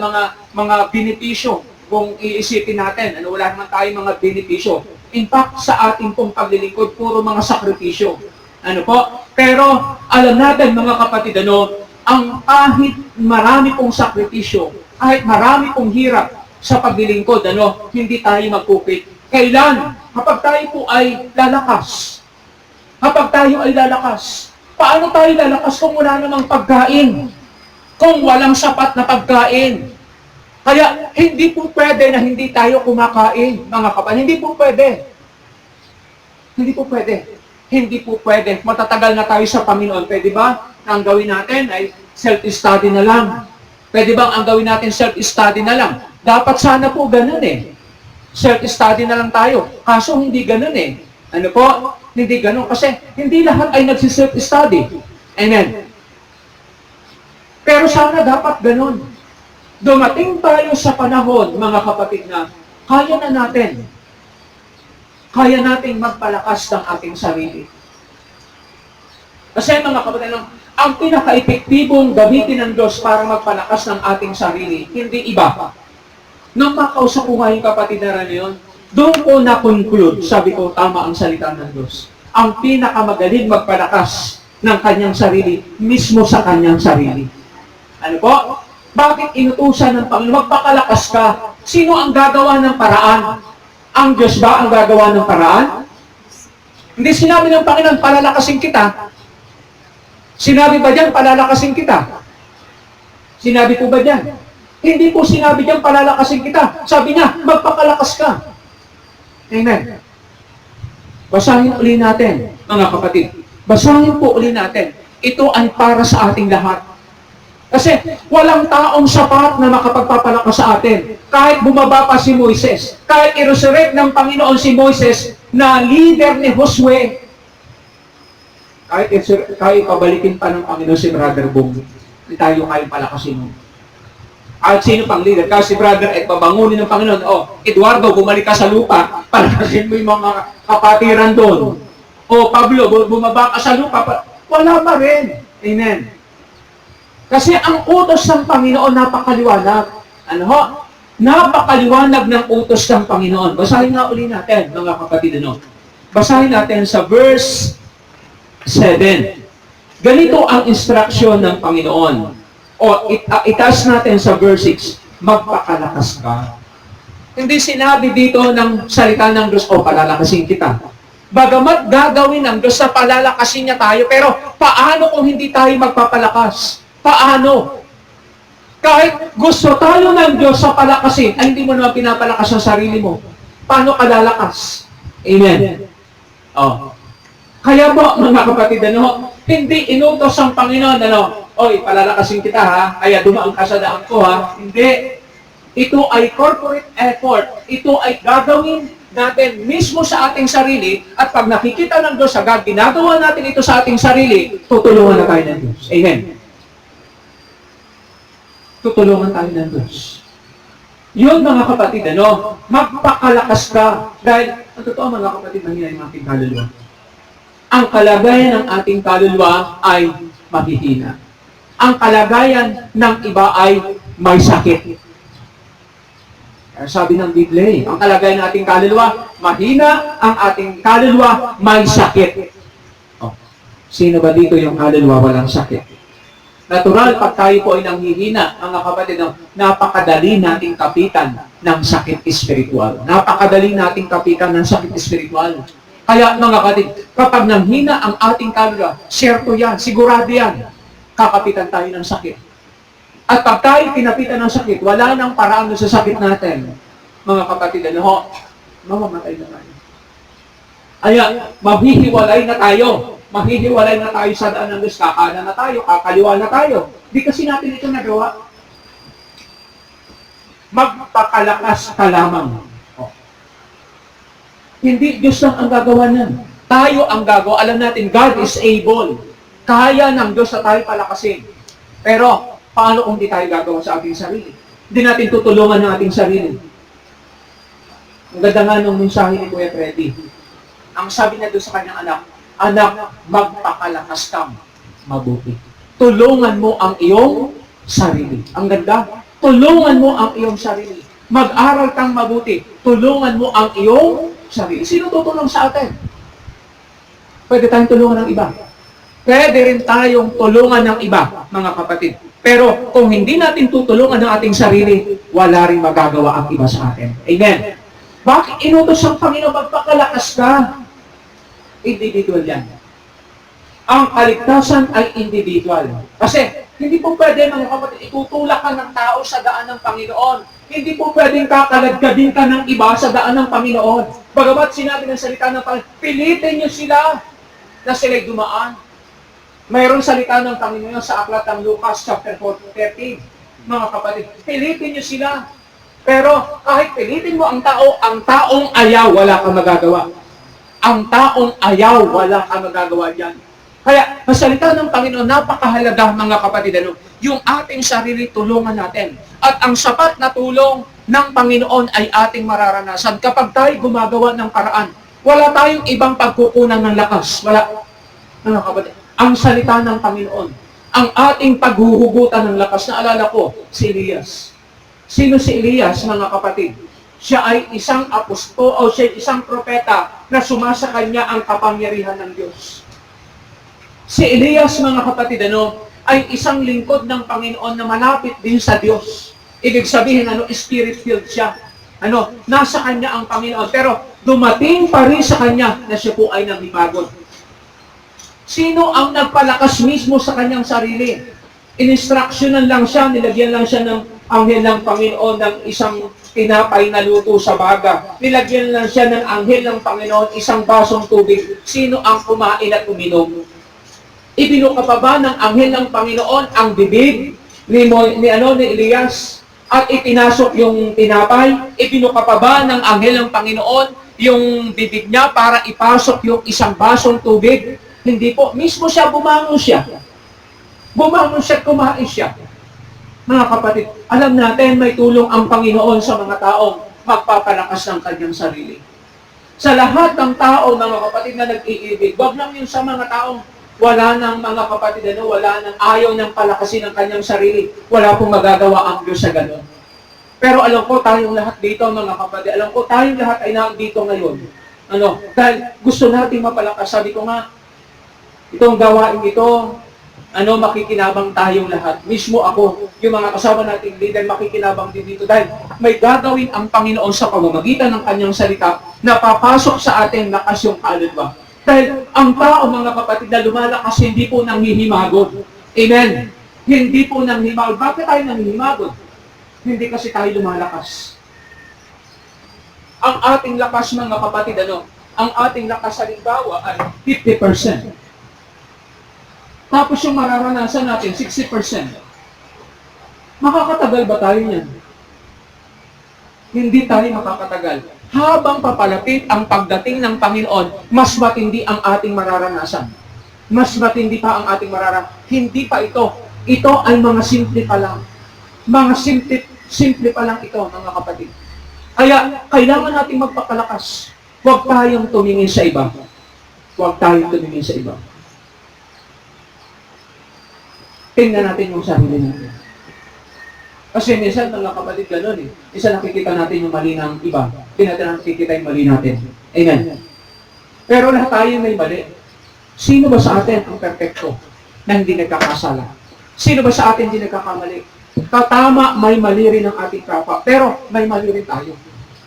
mga benepisyo kung iisipin natin. Wala naman tayo mga benepisyo. In fact, sa ating pong paglilingkod, puro mga sakripisyo. Pero alam natin, mga kapatid, ang kahit marami pong sakripisyo, kahit marami pong hirap sa paglilingkod, hindi tayo magkupit. Kailan? Kapag tayo po ay lalakas. Kapag tayo ay lalakas. Paano tayo lalakas kung wala namang pagkain? Kung walang sapat na pagkain? Kaya, hindi po pwede na hindi tayo kumakain, mga kapatid. Hindi po pwede. Hindi po pwede. Hindi po pwede. Matatagal na tayo sa Panginoon. Pwede ba? Ang gawin natin ay self-study na lang. Pwede bang ang gawin natin self-study na lang? Dapat sana po ganun Self-study na lang tayo. Kaso hindi ganun Hindi ganun. Kasi hindi lahat ay nagsi-self-study. Amen. Pero sana dapat ganun. Dumating tayo sa panahon, mga kapatid, na kaya na natin. Kaya nating magpalakas ng ating sarili. Kasi mga kapatid, ang pinaka-epektibong gamitin ng Diyos para magpalakas ng ating sarili, hindi iba. Nung makausap ko nga yung kapatid na yun, doon ko na-conclude, sabi ko, tama ang salita ng Diyos. Ang pinakamagaling magpalakas ng kanyang sarili, mismo sa kanyang sarili. Ano po? Bakit inutusan ng Panginoon? Magpakalakas ka. Sino ang gagawa ng paraan? Ang Diyos ba ang gagawa ng paraan? Hindi sinabi ng Panginoon, palalakasin kita. Sinabi ba diyan, palalakasin kita? Sinabi po ba diyan? Hindi po sinabi diyan, palalakasin kita. Sabi niya, magpakalakas ka. Amen. Basahin uli natin, mga kapatid. Basahin po uli natin. Ito ay para sa ating lahat. Kasi walang taong sapat na makapagpapalakas sa atin. Kahit bumaba pa si Moises, kahit i-resurrect ng Panginoon si Moises na leader ni Josue, kahit pabalikin pa ng Panginoon si Brother Bong, hindi tayo kayang palakasin mo. At sino pang leader? Kasi si Brother Ed, pabangunin ng Panginoon, Eduardo, bumalik ka sa lupa, palakasin mo yung mga kapatiran doon. Pablo, bumaba ka sa lupa, wala pa rin. Amen. Kasi ang utos ng Panginoon napakaliwanag. Napakaliwanag ng utos ng Panginoon. Basahin nga uli natin, mga kapatid. Basahin natin sa verse 7. Ganito ang instruction ng Panginoon. Itaas natin sa verse 6. Magpakalakas ka. Hindi sinabi dito ng salita ng Diyos, palalakasin kita. Bagamat gagawin ng Diyos na palalakasin niya tayo, pero paano kung hindi tayo magpapalakas? Paano? Kahit gusto tayo ng Diyos sa palakasin, ay hindi mo naman pinapalakas ang sarili mo. Paano ka lalakas? Amen. Kaya po, mga kapatid, hindi inutos ang Panginoon, palalakasin kita kaya dumaan ka sa daan ko Hindi. Ito ay corporate effort. Ito ay gagawin natin mismo sa ating sarili, at pag nakikita ng Diyos agad, ginagawa natin ito sa ating sarili, tutulungan na tayo ng Diyos. Amen. Tutulungan tayo ng Diyos. Yun mga kapatid, magpakalakas ka. Dahil, ang totoo mga kapatid, mahina yung ating kaluluwa. Ang kalagayan ng ating kaluluwa ay mahihina. Ang kalagayan ng iba ay may sakit. Sabi ng Biblia, ang kalagayan ng ating kaluluwa, mahina, ang ating kaluluwa, may sakit. Oh, sino ba dito yung kaluluwa walang sakit? Natural, pag tayo po ay nanghihina, mga kapatid, napakadali nating kapitan ng sakit espiritual. Napakadali nating kapitan ng sakit espiritual. Kaya mga kapatid, kapag nanghina ang ating kaluluwa, syerto yan, sigurado yan, kakapitan tayo ng sakit. At pag tayo kinapitan ng sakit, wala nang paraan sa sakit natin. Mga kapatid, mamamatay na tayo. Kaya, mahihiwalay na tayo. Mahihiwalay na tayo sa daan ng Diyos. Kakana na tayo, kakaliwa na tayo. Di kasi natin ito nagawa. Magpakalakas ka lamang. Oh. Hindi Diyos lang ang gagawa niyan. Tayo ang gagawa. Alam natin, God is able. Kaya ng Diyos na tayo palakasin. Pero, paano kung di tayo gagawa sa ating sarili? Hindi natin tutulungan ng ating sarili. Ang ganda nga nung mensahe ni Kuya Freddy. Ang sabi niya doon sa kanyang anak, anak, magpakalakas kang mabuti. Tulungan mo ang iyong sarili. Ang ganda. Tulungan mo ang iyong sarili. Mag-aral kang mabuti. Tulungan mo ang iyong sarili. Sino tutulong sa atin? Pwede tayong tulungan ng iba. Pwede rin tayong tulungan ng iba, mga kapatid. Pero kung hindi natin tutulungan ng ating sarili, wala rin magagawa ang iba sa atin. Amen. Bakit inutos ang Panginoon magpakalakas ka? Individual yan. Ang kaligtasan ay individual. Kasi hindi po pwede, mga kapatid, itutulak ka ng tao sa daan ng Panginoon. Hindi po pwedeng kakaladkadin ka ng iba sa daan ng Panginoon. Bagamat sinabi ng salita ng Panginoon, pilitin niyo sila na sila'y dumaan. Mayroong salita ng Panginoon sa aklat ng Lucas chapter 13. Mga kapatid, pilitin niyo sila. Pero kahit pilitin mo ang taong ayaw, wala kang magagawa. Ang taong ayaw, wala kang magagawa dyan. Kaya, ang salita ng Panginoon, napakahalaga mga kapatid, yung ating sarili tulungan natin. At ang sapat na tulong ng Panginoon ay ating mararanasan. Kapag tayo gumagawa ng paraan, wala tayong ibang pagkukunan ng lakas. Wala. Mga kapatid, ang salita ng Panginoon, ang ating paghuhugutan ng lakas. Naalala ko, si Elias. Sino si Elias, mga kapatid? Siya ay isang apostol o siya ay isang propeta na sumasa kanya ang kapangyarihan ng Diyos. Si Elias, mga kapatid, ay isang lingkod ng Panginoon na malapit din sa Diyos. Ibig sabihin, spirit-filled siya. Nasa kanya ang Panginoon. Pero dumating pa rin sa kanya na siya po ay nangipagod. Sino ang nagpalakas mismo sa kanyang sarili? Ininstructionan lang siya, nilagyan lang siya ng anghel ng Panginoon ng isang tinapay na luto sa baga. Nilagyan lang siya ng anghel ng Panginoon isang basong tubig. Sino ang kumain at uminom? Ibinuka pa ba ng anghel ng Panginoon ang bibig ni Elias at ipinasok yung tinapay? Ibinuka pa ba ng anghel ng Panginoon yung bibig niya para ipasok yung isang basong tubig? Hindi po. Mismo siya, bumangon siya. Bumangon siya at kumain siya. Mga kapatid, alam natin may tulong ang Panginoon sa mga taong magpapalakas ng kanyang sarili. Sa lahat ng tao, mga kapatid na nag-iibig, wag lang yung sa mga taong wala ng mga kapatid, wala ng ayaw niyang palakasin ang kanyang sarili. Wala pong magagawa ang Diyos sa ganun. Pero alam ko tayong lahat dito, mga kapatid, alam ko tayong lahat ay nandito ngayon. Dahil gusto natin mapalakas. Sabi ko nga, itong gawain ito, makikinabang tayong lahat. Mismo ako, yung mga kasama nating leader, makikinabang din dito. Dahil may gagawin ang Panginoon sa pamamagitan ng kanyang salita na papasok sa ating lakas yung kaluluwa. Dahil ang tao, mga kapatid, na lumalakas, hindi po nanghihimagod. Amen. Hindi po nanghihimagod. Bakit tayo nanghihimagod? Hindi kasi tayo lumalakas. Ang ating lakas, mga kapatid, ang ating lakas halimbawa ay 50%. Tapos yung mararanasan natin, 60%. Makakatagal ba tayo niyan? Hindi tayo makakatagal. Habang papalapit ang pagdating ng Panginoon, mas matindi ang ating mararanasan. Mas matindi pa ang ating mararanasan. Hindi pa ito. Ito ay mga simple pa lang. Mga Simple pa lang ito, mga kapatid. Kaya, kailangan natin magpapalakas. Huwag tayong tumingin sa iba. Huwag tayong tumingin sa iba. Tingnan natin yung sarili natin. Kasi minsan, mga kapatid, gano'n eh. Isa nakikita natin yung mali ng iba. Hindi natin nakikita yung mali natin. Amen. Pero lahat tayo may mali. Sino ba sa atin ang perfecto na hindi nagkakasala? Sino ba sa atin hindi nagkakamali? Tatama, may mali rin ang ating kapwa. Pero may mali rin tayo.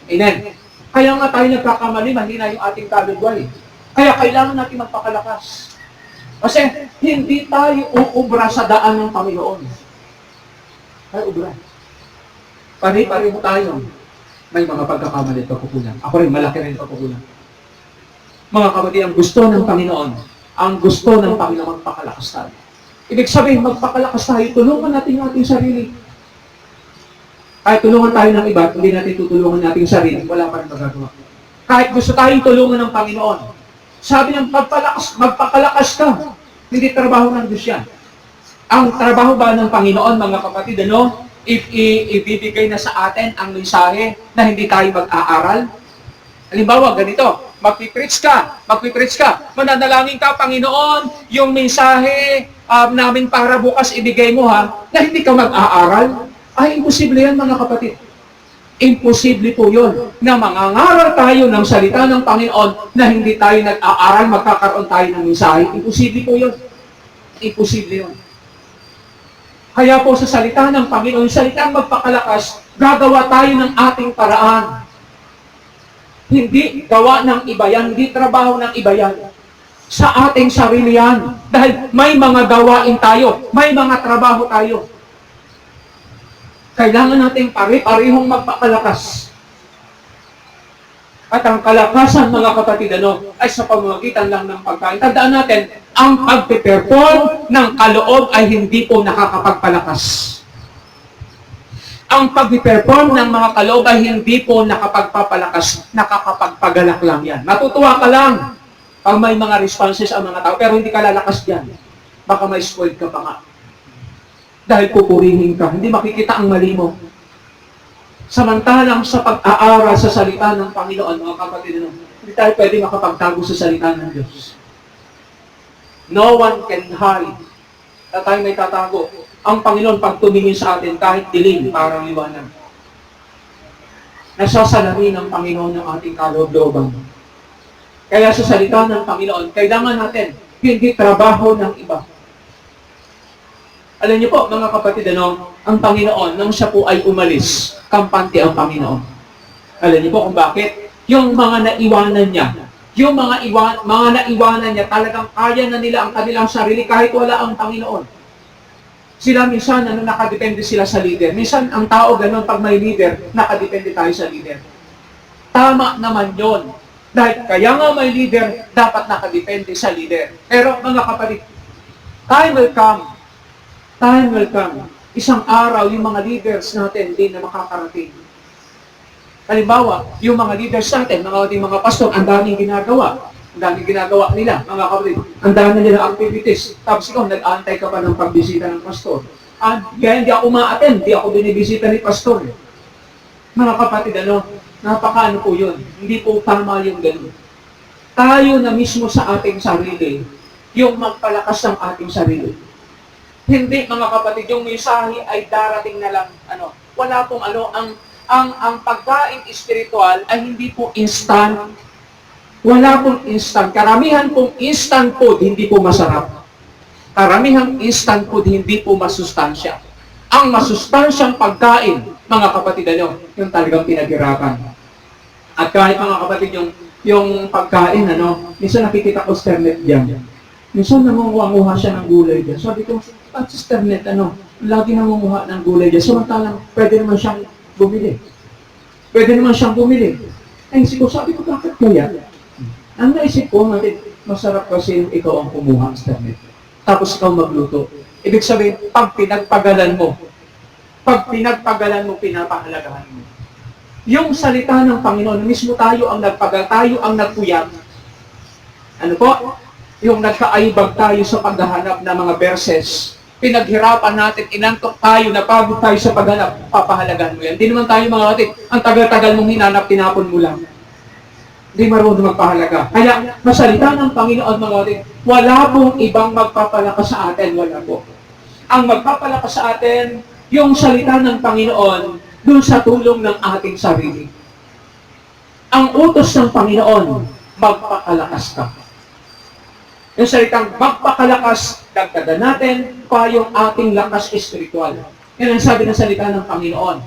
Amen. Kaya nga tayo nagkakamali, mahina yung ating kaluluwa eh. Kaya kailangan natin magpakalakas. Kasi hindi tayo uubra sa daan ng Panginoon. Tayo ubra. Pare-pareho tayo. May mga pagkakamali at pagkukulang. Ako rin, malaki rin pagkukulang. Mga kapatid, ang gusto ng Panginoon, ang gusto ng Panginoon, magpakalakas tayo. Ibig sabihin, magpakalakas tayo, tulungan natin yung ating sarili. Kahit tulungan tayo ng iba, hindi natin tutulungan natin yung sarili, wala pa rin magagawa. Kahit gusto tayong tulungan ng Panginoon, sabi ng magpakalakas ka, hindi trabaho ng Diyos yan. Ang trabaho ba ng Panginoon, mga kapatid, ibibigay na sa atin ang mensahe na hindi tayo mag-aaral? Halimbawa, ganito, magpipreach ka, mananalangin ka, Panginoon, yung mensahe namin para bukas ibigay mo na hindi ka mag-aaral. Ay, imposible yan, mga kapatid. Imposible po yun na mangangaral tayo ng salita ng Panginoon na hindi tayo nag-aaral, magkakaroon tayo ng mensahe. Imposible po yun. Imposible yun. Kaya po sa salita ng Panginoon, salitang magpakalakas, gagawa tayo ng ating paraan. Hindi gawa ng iba yan, hindi trabaho ng iba yan. Sa ating sarili yan. Dahil may mga gawain tayo, may mga trabaho tayo. Kailangan natin pare-parehong magpakalakas. At ang kalakasan, mga kapatid, ay sa pamamagitan lang ng pagkain. Tandaan natin, ang pagpe-perform ng kaloob ay hindi po nakakapagpalakas. Ang pag-perform ng mga kaloob ay hindi po nakapagpapalakas, nakakapagpagalak lang yan. Matutuwa ka lang pag may mga responses ang mga tao, pero hindi ka lalakas dyan. Baka may spoiled ka pa nga. Dahil pupurihin ka, hindi makikita ang mali mo. Samantalang sa pag-aaral sa salita ng Panginoon, mga kapatid, hindi tayo pwede makapagtago sa salita ng Diyos. No one can hide na tayo may tatago. Ang Panginoon, pag tumingin sa atin, kahit dilim, parang liwanag. Nasasalamin ng Panginoon ng ating kaloob-looban. Kaya sa salita ng Panginoon, kailangan natin, hindi trabaho ng iba. Alam niyo po, mga kapatid, ang Panginoon, nang siya po ay umalis, kampante ang Panginoon. Alam niyo po kung bakit? Yung mga naiwanan niya, naiwanan niya, talagang kaya na nila ang kanilang sarili kahit wala ang Panginoon. Sila minsan, nakadepende sila sa leader. Minsan, ang tao ganun, pag may leader, nakadepende tayo sa leader. Tama naman yon. Dahil kaya nga may leader, dapat nakadepende sa leader. Pero mga kapatid, time will come. Isang araw, yung mga leaders natin hindi na makakarating. Halimbawa, yung mga leaders natin, mga pastor, ang daming ginagawa. Ang daming ginagawa nila, mga kapatid. Ang dami nila activities. Tapos ikaw, nag-aantay ka pa ng pagbisita ng pastor. Kaya hindi ako ma-attend, hindi ako binibisita ni pastor. Mga kapatid, napakaano po yun. Hindi po tama yung ganun. Tayo na mismo sa ating sarili, yung magpalakas ng ating sarili. Hindi, mga kapatid, yung mensahe ay darating na lang, wala pong ang pagkain espiritual ay hindi po instant. Wala pong instant. Karamihan pong instant food, hindi po masarap. Karamihang instant food, hindi po masustansya. Ang masustansyang pagkain, mga kapatid, yung talagang pinaghirapan. At kahit, mga kapatid, yung pagkain, minsan nakikita ko sternet diyan. Minsan nangunguha siya ng gulay diyan. Sabi ko, Sister Net, lagi nangunguha ng gulay dyan. Samantalang, pwede naman siyang bumili. Ay, sabi ko, bakit kaya? Ang naisip ko, masarap kasi yung ikaw ang kumuha, Sister Net. Tapos ikaw magluto. Ibig sabihin, pag pinagpagalan mo, pinapahalagahan mo. Yung salita ng Panginoon, mismo tayo ang nagpuyat. Yung nagkaaibag tayo sa paghahanap ng mga verses Pinaghirapan natin, inantok tayo, napagod tayo sa paghanap, papahalagan mo yan. Hindi naman tayo mga kapatid, ang tagal-tagal mong hinanap, tinapon mo lang. Hindi marunong magpahalaga. Kaya, masalita ng Panginoon mga kapatid, wala pong ibang magpapalakas sa atin, wala po. Ang magpapalakas sa atin, yung salita ng Panginoon, dun sa tulong ng ating sarili. Ang utos ng Panginoon, magpakalakas ka. Yung salitang magpakalakas, dagdagan natin pa yung ating lakas espiritual. Yan ang sabi ng salita ng Panginoon.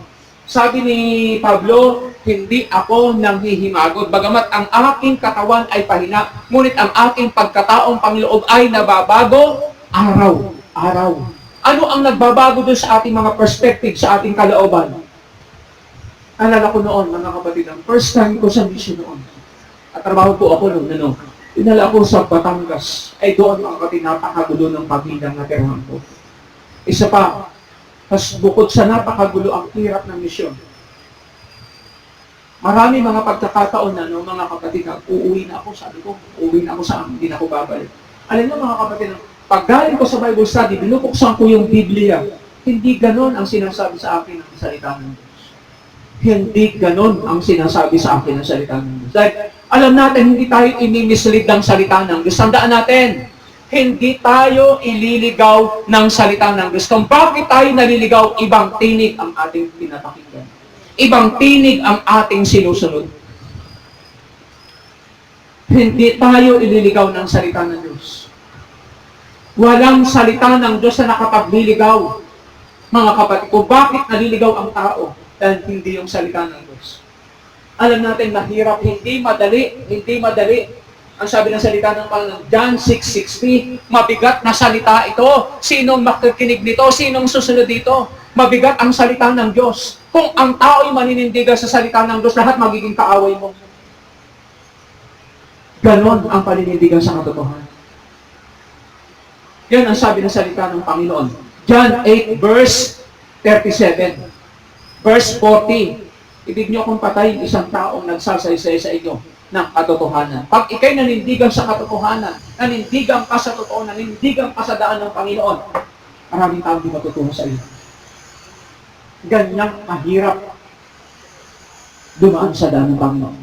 Sabi ni Pablo, hindi ako nanghihimagod. Bagamat ang aking katawan ay pahina, ngunit ang aking pagkataong Pangiloob ay nababago araw-araw. Ano ang nagbabago doon sa ating mga perspective, sa ating kalooban? Alala ko noon, mga kapatid, ang first time ko sa mission noon. At trabaho po ako noon, dinala ako sa Batangas. Ay doon mga kapatid, napakagulo ng pamilyang natirahan ko. Isa pa, bukod sa napakagulo ang hirap ng misyon. Marami mga pagkakataon na, mga kapatid, uuwi na ako, sabi ko, uuwi na ako sa amin, hindi na ako babalik. Alam mo mga kapatid, pag galing ko sa Bible study, binubuksan ko yung Biblia, hindi ganon ang sinasabi sa akin ng salita ng Diyos. Hindi ganon ang sinasabi sa akin ng salita ng Diyos. Dahil alam natin, hindi tayo imimislead ng salita ng Diyos. Tandaan natin, hindi tayo ililigaw ng salita ng Diyos. Kung bakit tayo naliligaw, ibang tinig ang ating pinapakinggan. Ibang tinig ang ating sinusunod. Hindi tayo ililigaw ng salita ng Diyos. Walang salita ng Diyos na nakapagliligaw. Mga kapatid, kung bakit naliligaw ang tao? Dahil hindi yung salita ng Diyos. Alam natin, mahirap, hindi madali. Ang sabi ng salita ng Panginoon, John 6:60, mabigat na salita ito. Sinong makikinig nito? Sinong susunod dito? Mabigat ang salita ng Diyos. Kung ang tao'y maninindigan sa salita ng Diyos, lahat magiging kaaway mo. Ganon ang paninindigan sa katotohanan. Yan ang sabi ng salita ng Panginoon. John 8, verse 37. Verse 40, ibig nyo kung patayin isang taong nagsasaysay sa inyo ng katotohanan. Pag ikay nanindigan sa katotohanan, nanindigan ka sa totoo, nanindigan ka sa daan ng Panginoon, maraming taong di matutuwa sa iyo. Ganyang mahirap dumaan sa daan ng Panginoon.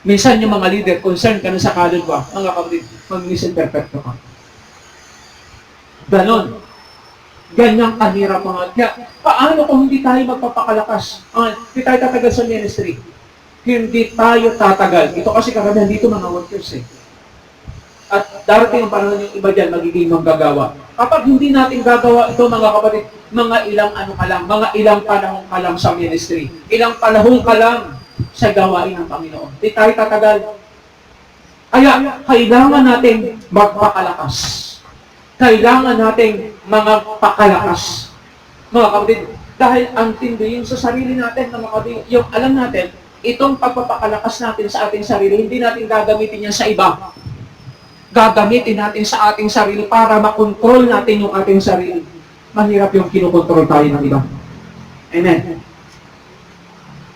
Minsan yung mga leader, concerned ka na sa kaluluwa, mga kapatid, mag-misinterpret ka. Ganon. Ganyang kahirap mga. Kaya, paano kung hindi tayo magpapakalakas? Hindi tayo tatagal sa ministry. Hindi tayo tatagal. Ito kasi karamihan dito mga workers At darating ang panahon yung iba dyan, magiging manggagawa. Kapag hindi natin gagawa ito mga kapatid, mga ilang mga ilang panahon ka lang sa ministry. Ilang panahon ka lang sa gawain ng Panginoon. Hindi tayo tatagal. Kaya, kailangan natin magpakalakas. Kailangan nating mga pakalakas. Mga kapatid, dahil ang tindi yung sa sarili natin, mga kapatid, yung alam natin, itong pagpapakalakas natin sa ating sarili, hindi natin gagamitin yan sa iba. Gagamitin natin sa ating sarili para makontrol natin yung ating sarili. Mahirap yung kinukontrol tayo ng iba. Amen.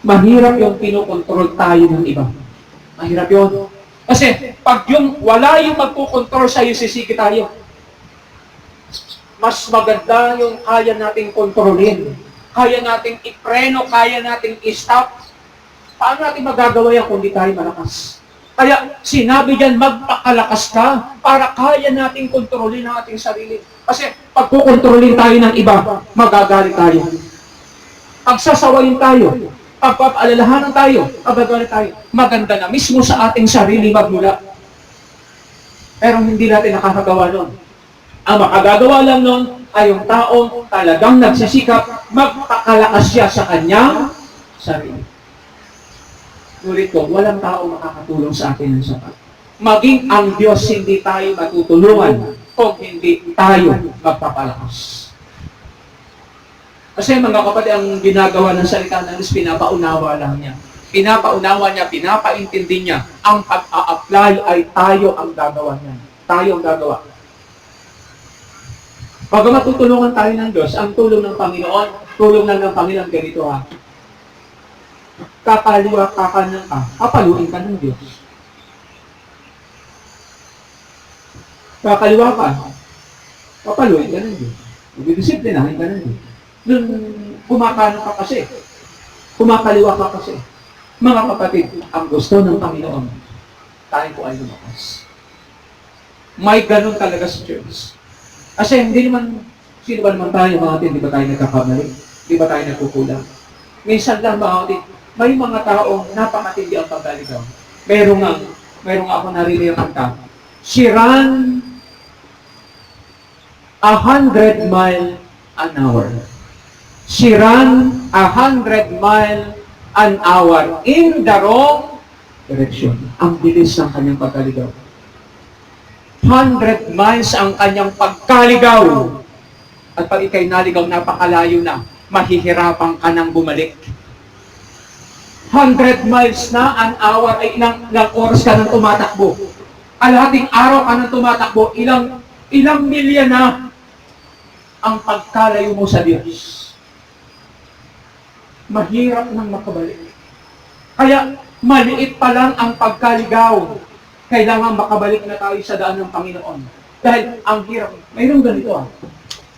Mahirap yung kinukontrol tayo ng iba. Mahirap yun. Kasi pag yung wala yung magkukontrol sa'yo, sisiki tayo. Mas maganda yung kaya nating kontrolin. Kaya nating ipreno, kaya nating i-stop. Paano natin magagawa yan kung di tayo malakas? Kaya sinabi diyan, magpakalakas ka para kaya nating kontrolin ang ating sarili. Kasi pag kukontrolin tayo ng iba, magagalit tayo. Pagsasawayin tayo, pagpapaalalahanan tayo, magagalit tayo. Maganda na mismo sa ating sarili magmula. Pero hindi natin nakakagawa nun. Ang makagagawa lang nun ay yung taong talagang nagsisikap, magpakalakas siya sa kanyang sarili. Nulit ko, walang tao makakatulong sa atin ng sapat. Maging ang Diyos, hindi tayo matutulungan kung hindi tayo magpapalakas. Kasi mga kapatid, ang ginagawa ng salita ng Diyos, pinapaunawa lang niya. Pinapaunawa niya, pinapaintindi niya. Ang pag-a-apply ay tayo ang gagawa niya. Tayo ang gagawa. Pag matutulungan tayo ng Diyos, ang tulong ng Panginoon, tulong lang ng Panginoon, ganito ha. Kakaliwa ka ng kapaluin ka ng Diyos. Kakaliwa ka, kapaluin ka ng Diyos. Didisiplinahin ka na. Nung kumakano ka kasi, kumakaliwa ka kasi. Mga kapatid, ang gusto ng Panginoon, tayo po ay lumakas. May ganun talaga sa church. Kasi hindi naman, sino ba naman tayo mga kapatid, di ba tayo nagkakamali? Di ba tayo nagkukulang? Minsan lang mga kapatid, may mga taong napakatindi ang paggaligaw. Meron nga ako narinig ang kanta. She ran 100 mile an hour. She ran 100 mile an hour in the wrong direction. Ang bilis ng kanyang pagkaligaw. 100 miles ang kanyang pagkaligaw. At pag ikay naligaw, napakalayo na. Mahihirapan ka nang bumalik. 100 miles na an hour ay ilang oras ka nang tumatakbo. Kalahating araw ka nang tumatakbo, ilang milya na ang pagkalayo mo sa Diyos. Mahirap nang makabalik. Kaya maliit pa lang ang pagkaligaw. Kailangan makabalik na tayo sa daan ng Panginoon. Dahil ang hirap, mayroong ganito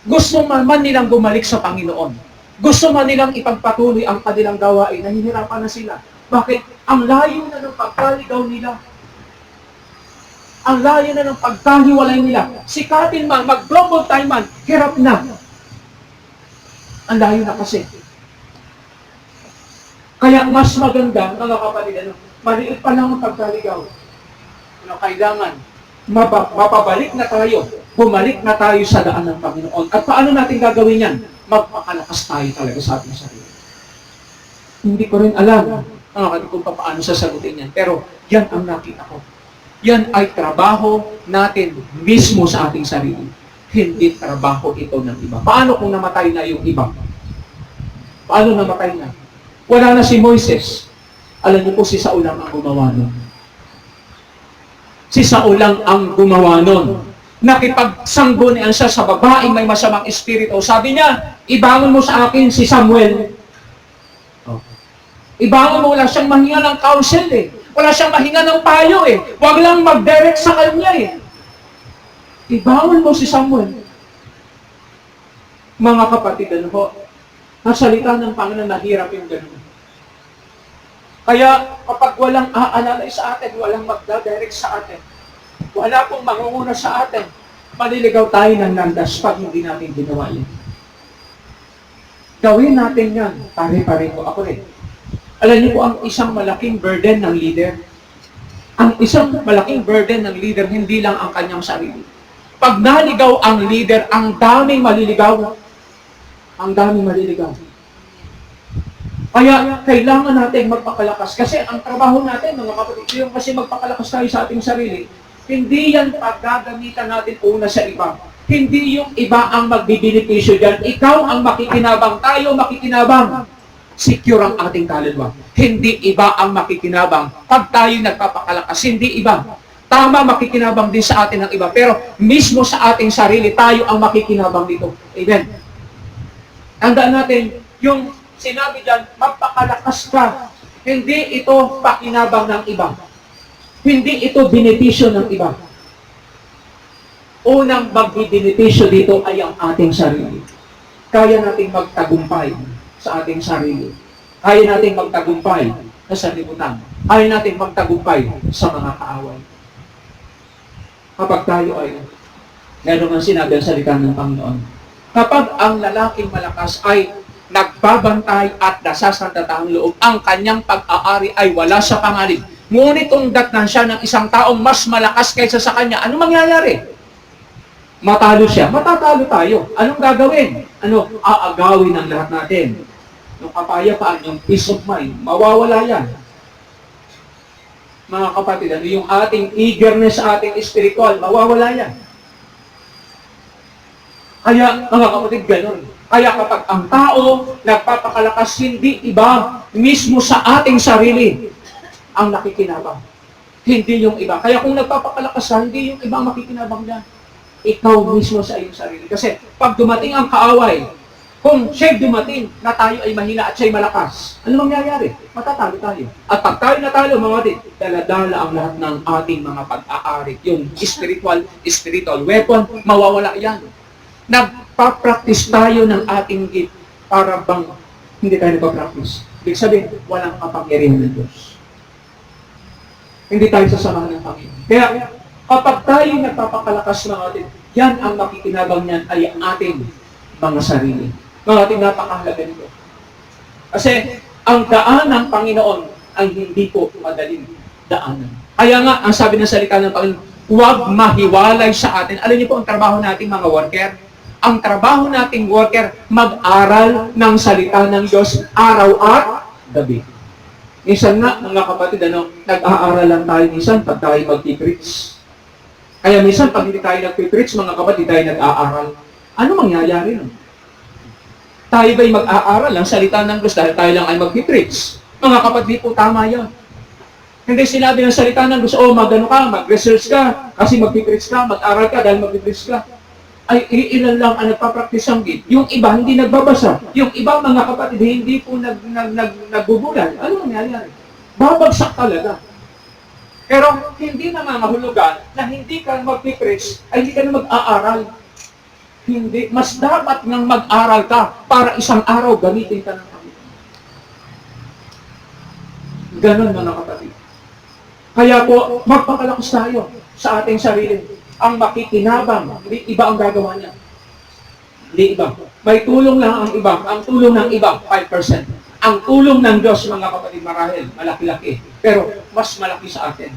Gusto man nilang bumalik sa Panginoon. Gusto man nilang ipagpatuloy ang kanilang gawain. Nahihirapan na sila. Bakit? Ang layo na ng pagkaligaw nila. Ang layo na ng pagkahiwalay nila. Sikatin man, mag-double time man, hirap na. Ang layo na kasi. Kaya mas maganda, mga kapatid, maliit pa lang ang pagkaligaw. Kailangan, mapabalik na tayo, bumalik na tayo sa daan ng Panginoon. At paano natin gagawin yan? Magpakalakas tayo talaga sa ating sarili. Hindi ko rin alam, kung paano sasagutin yan. Pero yan ang nakita ko. Yan ay trabaho natin mismo sa ating sarili. Hindi trabaho ito ng iba. Paano kung namatay na yung iba? Paano namatay na? Wala na si Moises. Alam niyo po, si Saul lang ang gumawa nun. Si Saul lang ang gumawa nun. Nakipagsanggunian siya sa babaeng may masamang espiritu. Sabi niya, ibangon mo sa akin si Samuel. Ibangon mo, wala siyang mahinga ng counsel Wala siyang mahinga ng payo Huwag lang mag-direct sa kanya Ibangon mo si Samuel. Mga kapatid, ang salita ng Panginoon, nahirap yung ganun. Kaya kapag walang aalalay sa atin, walang magda-direct sa atin, wala pong mangunguna sa atin, maliligaw tayo ng landas pag hindi natin ginawa yan. Gawin natin yan. Pare-pareho ako rin. Alam niyo po, ang isang malaking burden ng leader, ang isang malaking burden ng leader, hindi lang ang kanyang sarili. Pag naligaw ang leader, ang daming maliligaw. Ang daming maliligaw. Kaya kailangan natin magpakalakas. Kasi ang trabaho natin, mga kapatid, yung kasi magpakalakas tayo sa ating sarili, hindi yan paggagamitan natin una sa iba. Hindi yung iba ang magbibenepisyo dyan. Ikaw ang makikinabang, tayo makikinabang. Secure ang ating kaluluwa. Hindi iba ang makikinabang. Pag tayo nagpapakalakas, hindi iba. Tama, makikinabang din sa atin ng iba. Pero mismo sa ating sarili, tayo ang makikinabang dito. Amen. Tandaan natin, yung sinabi dyan, magpakalakas ka. Hindi ito pakinabang ng iba. Hindi ito benepisyo ng iba. Unang magbibenepisyo dito ay ang ating sarili. Kaya nating magtagumpay sa ating sarili. Kaya nating magtagumpay sa sanlibutan. Kaya nating magtagumpay sa mga kaaway. Kapag tayo ay meron ang sinabi ang salita ng Panginoon. Kapag ang lalaking malakas ay nagbabantay at nasasandatang loob, ang kanyang pag-aari ay wala sa panganib. Ngunit kung datnan siya ng isang taong mas malakas kaysa sa kanya, ano mangyayari? Matalo siya. Matatalo tayo. Anong gagawin? Aagawin ang lahat natin. Yung kapayapaan, yung peace of mind, mawawala yan. Mga kapatid, yung ating eagerness sa ating spiritual, mawawala yan. Kaya, mga kapatid, ganun. Kaya kapag ang tao nagpapakalakas, hindi iba mismo sa ating sarili ang nakikinabang. Hindi yung iba. Kaya kung nagpapakalakas ka, hindi yung iba ang makikinabang niya. Ikaw mismo sa iyong sarili. Kasi pag dumating ang kaaway, kung siya'y dumating na tayo ay mahina at siya'y malakas, ano mangyayari? Matatalo tayo. At pag tayo natalo, mga kapatid, dala-dala ang lahat ng ating mga pag-aari. Yung spiritual weapon, mawawala yan. Nagpa-practice tayo ng ating gift para bang hindi tayo nagpa-practice. Ibig sabihin, walang kapangyarihan ng Diyos. Hindi tayo sasamahan ng Panginoon. Kaya, kapag tayo nagpapakalakas ng atin, yan ang makikinabang niyan ay ang ating mga sarili. Mga ating napakahalaga nito. Kasi, ang daan ng Panginoon ay hindi po madaling daanan. Kaya nga, ang sabi ng salita ng Panginoon, huwag mahiwalay sa atin. Alam niyo po, ang trabaho natin mga worker, ang trabaho nating worker, mag-aral ng salita ng Diyos araw at gabi. Minsan nga, mga kapatid, nag-aaral lang tayo minsan pag tayo mag-preach. Kaya minsan, pag hindi tayo nag-preach, mga kapatid, tayo nag-aaral. Ano mangyayari nun? Tayo ba'y mag-aaral ng salita ng Diyos dahil tayo lang ay mag-preach? Mga kapatid, po tama yan. Hindi sinabi ng salita ng Diyos, magano ka, mag-research ka, kasi mag-preach ka, mag-aral ka dahil mag-preach ka. Ay, ilan lang ang nagpa-practice ang gift. Yung iba, hindi nagbabasa. Yung iba, mga kapatid, hindi po nagbubulan. Ano nangyayari? Babagsak talaga. Pero hindi nangangahulugan na hindi ka mag-preach, ay hindi ka na mag-aaral. Hindi. Mas dapat nang mag-aral ka para isang araw gamitin ka ng Panginoon. Ganon, mga kapatid. Kaya po, magpakalakas tayo sa ating sarili. Ang makikinabang, hindi iba ang gagawa niya. Hindi iba. May tulong lang ang iba. Ang tulong ng iba, 5%. Ang tulong ng Diyos, mga kapatid, marahil, malaki-laki. Pero mas malaki sa atin.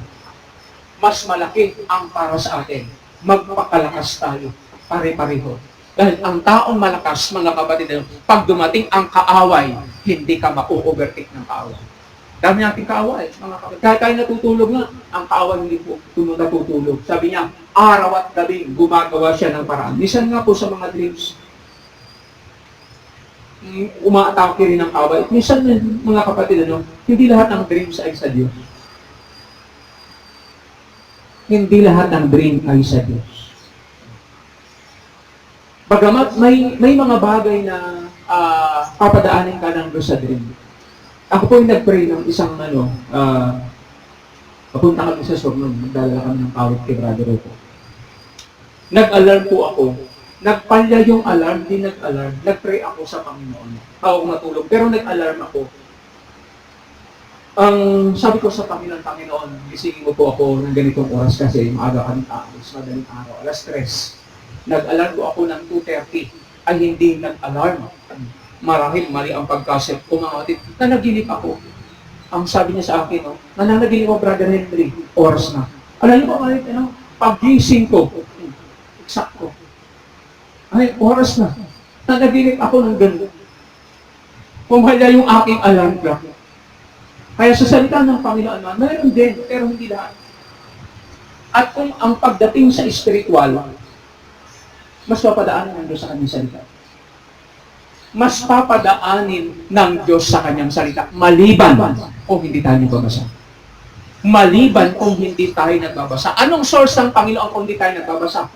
Mas malaki ang para sa atin. Magpakalakas tayo. Pare-pareho. Dahil ang taong malakas, mga kapatid, pag dumating ang kaaway, hindi ka ma-overtake ng kaaway. Dami natin kaaway, mga kapatid. Kahit tayo natutulog nga, ang kaaway hindi po natutulog. Sabi niya, araw at gabi, gumagawa siya ng paraan. Minsan nga po sa mga dreams, umaatake rin ng kaaway. Minsan, mga kapatid, hindi lahat ng dreams ay sa Diyos. Hindi lahat ng dream ay sa Diyos. Bagamat may mga bagay na papadaanin ka ng Diyos sa dream. Ako po yung nag-pray ng isang papunta kami sa Sornon, nagdala kami ng kawit kay Brother Rocco. Nag-alarm po ako. Nagpalya yung alarm, di nag-alarm. Nag-pray ako sa Panginoon. Ako matulog. Pero nag-alarm ako. Ang sabi ko sa Panginoon, gisingin mo po ako ng ganitong oras kasi maaga kami aalis, madaling araw, alas 3. Nag-alarm po ako ng 2:30. Ay hindi nag-alarm. Marahil mali ang pagkasip ko, mga kapatid. Nanaginip ako. Ang sabi niya sa akin, nananaginip ako, Brother Henry, oras na. Alam niyo ba, pag-gising ko, eksakto. Ay, oras na. Nanaginip ako ng gano'n. Pumalya yung aking alarm clock. Kaya sa salita ng Panginoon, mayroon din, pero hindi lahat. At kung ang pagdating sa spiritual, mas papadaanin ng Diyos sa kanyang salita. Mas papadaanin ng Diyos sa kanyang salita. Maliban kung hindi tayo nagbabasa. Maliban kung hindi tayo nagbabasa. Anong source ng Panginoon kung hindi tayo nagbabasa?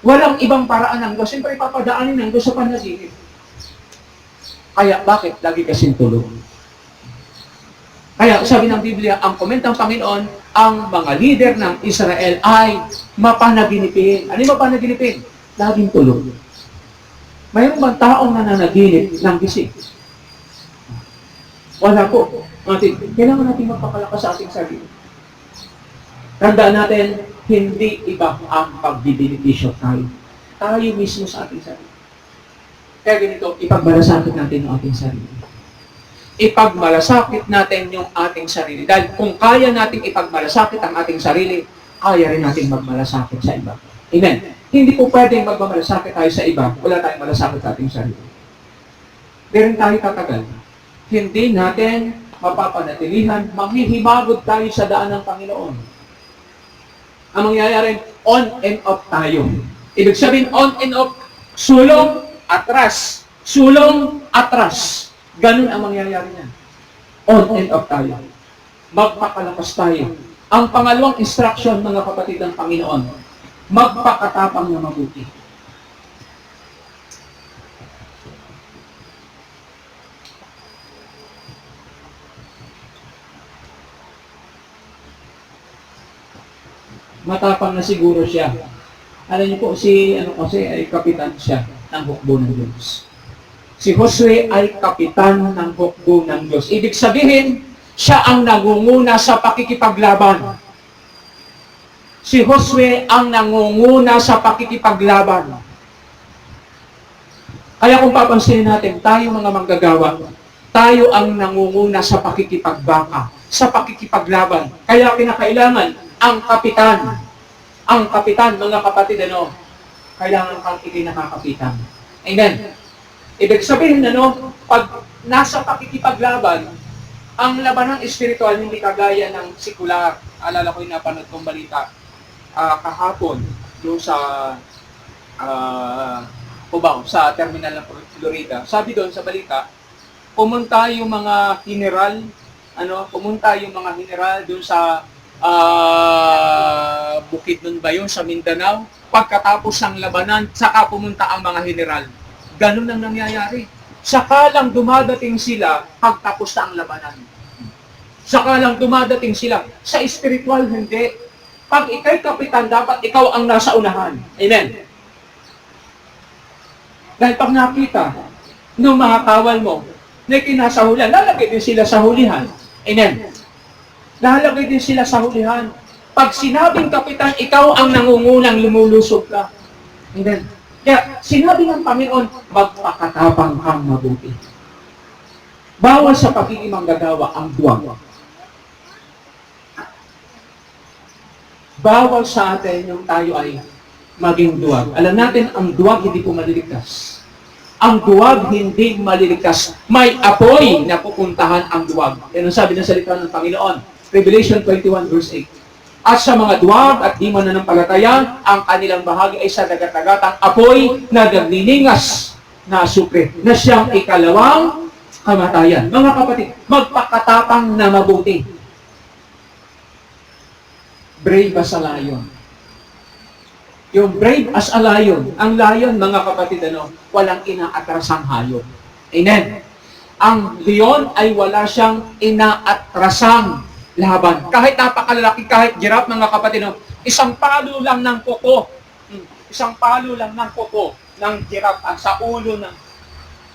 Walang ibang paraan ng Diyos. Siyempre, papadaanin ng Diyos sa panaginip. Kaya, bakit? Lagi kasing tulog. Kaya, sabi ng Biblia, ang comment ng Panginoon, ang mga leader ng Israel ay mapanaginipin. Ano yung mapanaginipin? Laging tulog. Mayroon bang taong nananaginip ng gising? Wala po. Kailangan natin magpakalakas sa ating sarili. Tandaan natin, hindi iba ang pagbibenepisyo tayo. Tayo mismo sa ating sarili. Kaya ganito, ipagmalasakit natin ang ating sarili. Ipagmalasakit natin yung ating sarili. Dahil kung kaya nating ipagmalasakit ang ating sarili, kaya rin nating magmalasakit sa iba. Amen. Hindi po pwedeng magmamalasakit tayo sa iba, wala tayong malasakit sa ating sarili. Hindi rin tayo tatagal. Hindi natin mapapanatilihan, manghihimagod tayo sa daan ng Panginoon. Ang mangyayari, on and off tayo. Ibig sabihin, on and off, sulong, atras. Sulong, atras. Ganun ang mangyayari niya. On and off tayo. Magpakalakas tayo. Ang pangalawang instruction, mga kapatid ng Panginoon, magpakatapang na mabuti. Matapang na siguro siya. Alam niyo po, si ay kapitan siya ng hukbo ng Diyos. Si Josue ay kapitan ng hukbo ng Diyos. Ibig sabihin, siya ang nangunguna sa pakikipaglaban. Si Josue ang nangunguna sa pakikipaglaban. Kaya kung papansinin natin, tayo mga manggagawa, tayo ang nangunguna sa pakikipagbaka, sa pakikipaglaban. Kaya kinakailangan ang kapitan, mga kapatid, kailangan kang ikinakakapitan. Amen. Ibig sabihin, pag nasa pakikipaglaban, ang labanang espiritual hindi kagaya ng sekular. Alala ko yung napanood kong balita kahapon doon sa Cubao, sa terminal ng Florida. Sabi doon sa balita, pumunta yung mga general doon sa bukid nun ba yun, sa Mindanao. Pagkatapos ng labanan, saka pumunta ang mga general. Ganun ang nangyayari. Saka lang dumadating sila pagtapos na ang labanan. Saka lang dumadating sila. Sa spiritual, hindi. Pag ikay kapitan, dapat ikaw ang nasa unahan. Amen. Dahil pag nakita ng mga kawal mo na kinasahulan, lalagay din sila sa hulihan. Amen. Lalagay din sila sa hulihan. Pag sinabing kapitan, ikaw ang nangungunang lumulusog ka. Amen. Kaya sinabi ng Panginoon, magpakatapang kang mabuti. Bawal sa pagiging manggagawa ang duwag. Bawal sa atin yung tayo ay maging duwag. Alam natin, ang duwag hindi po maliligtas. Ang duwag hindi maliligtas. May apoy na pupuntahan ang duwag. Yan ang sabi ng salita ng Panginoon. Revelation 21 verse 8. At sa mga duwag at di mananampalataya, ang kanilang bahagi ay sa dagat-dagatang apoy na nagniningas na asupre, na siyang ikalawang kamatayan. Mga kapatid, magpakatapang na mabuti. Brave as a lion. Yung brave as a lion, ang lion, mga kapatid, walang inaatrasang hayop. Amen. Ang leon ay wala siyang inaatrasang laban. Kahit napakalaki, kahit giraffe, mga kapatid, isang palo lang ng kuko. Isang palo lang ng kuko ng giraffe sa ulo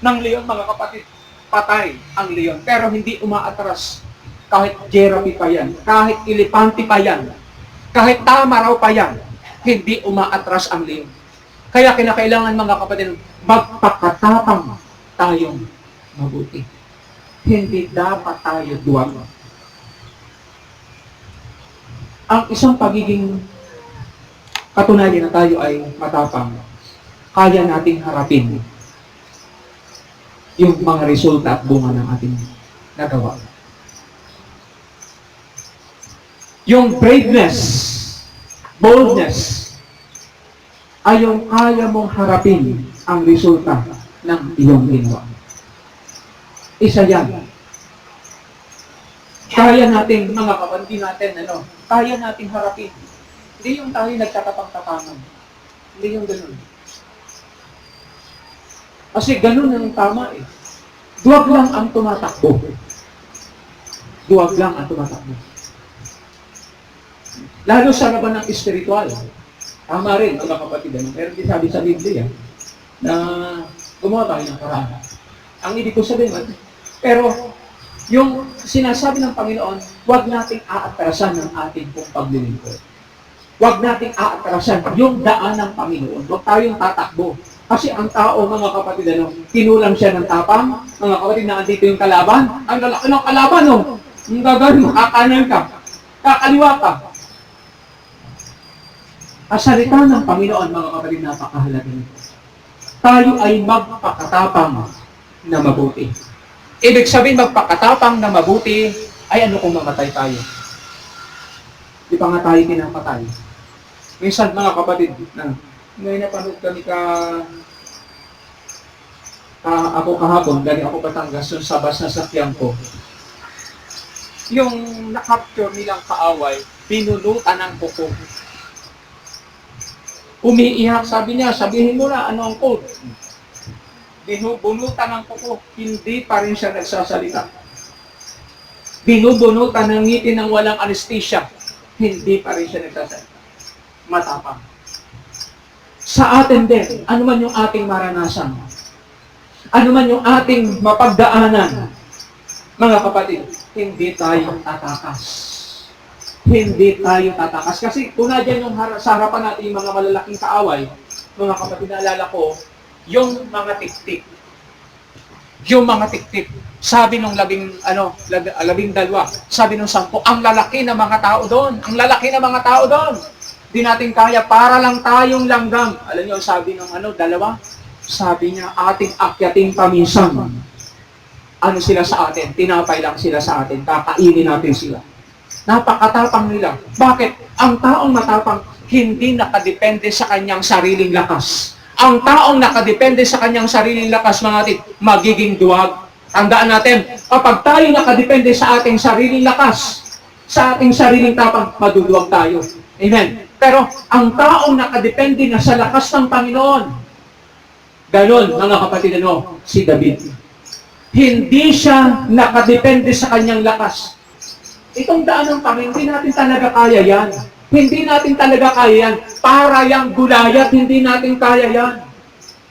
ng leon, mga kapatid. Patay ang leon. Pero hindi umaatras. Kahit giraffe pa yan, kahit elepante pa yan, kahit tama raw pa yan, hindi umaatras ang leon. Kaya kinakailangan, mga kapatid, magpakatapang tayong mabuti. Hindi dapat tayo duwag. Ang isang pagiging katunayan na tayo ay matapang, kaya nating harapin yung mga resulta at bunga ng ating nagawa. Yung braveness, boldness, ay yung kaya mong harapin ang resulta ng iyong ginawa. Isa yan. Kaya natin, mga kapatid natin, kaya natin harapin. Hindi yung tayo nagtatapang-tapangan. Hindi yung ganun. Kasi ganun ang tama eh. Duwag lang ang tumatakbo. Duwag lang ang tumatakbo. Lalo sa laban ng espiritual. Tama rin, mga kapatid. Pero di sabi sa Biblia na gumawa tayo ng paraan. Ang ibig ko sabihin, pero yung sinasabi ng Panginoon, huwag nating aatrasan ng ating pong paglilingkod. Huwag nating aatrasan yung daan ng Panginoon. Huwag tayong tatakbo. Kasi ang tao, mga kapatid, tinulang siya ng tapang. Mga kapatid, na andito yung kalaban. Ang lalaki ng kalaban, Ang gagawin mo, kakanan ka. Kakaliwa ka. Ang salita ng Panginoon, mga kapatid, napakahalaga nito. Tayo ay magpakatapang na mabuti. Ibig sabihin, magpakatapang na mabuti, ay ano kung mamatay tayo? Di pa nga tayo pinapatay. Minsan, mga kapatid, may napanood kami ako kahapon, galing ako Batangas, yung sa bus na sakyan ko. Yung na-capture nilang kaaway, pinulutan ng kuko. Umiiyak, sabi niya, sabihin mo na, ano ang code? Binubunutan ng kuko, hindi pa rin siya nagsasalita. Binubunutan ng ngiti ng walang anesthesia, hindi pa rin siya nagsasalita. Matapang. sa atin din, ano man yung ating maranasan, ano man yung ating mapagdaanan, mga kapatid, hindi tayo tatakas. Hindi tayo tatakas. Kasi kung nadyan yung sa harapan natin yung mga malalaking kaaway, mga kapatid, naalala ko, yung mga tiktik. Yung mga tiktik. Sabi nung labing dalawa, sabi nung 10, ang lalaki ng mga tao doon. Ang lalaki ng mga tao doon. Di natin kaya, para lang tayong langgam. Alam niyo, sabi nung dalawa, sabi niya, ating akyating paminsan. Ano sila sa atin? Tinapay lang sila sa atin. Kakainin natin sila. Napakatapang nila. Bakit? Ang taong matapang, hindi nakadepende sa kanyang sariling lakas. Ang taong nakadepende sa kanyang sariling lakas, mga kapatid, magiging duwag. Tandaan natin, kapag tayo nakadepende sa ating sariling lakas, sa ating sariling tapang, maduduwag tayo. Amen. Pero ang taong nakadepende na sa lakas ng Panginoon, ganon, mga kapatid, si David. Hindi siya nakadepende sa kanyang lakas. Itong daan ng Panginoon, hindi natin talaga kaya yan. Hindi natin talaga kaya yan. Para yung Gulayat, hindi natin kaya yan.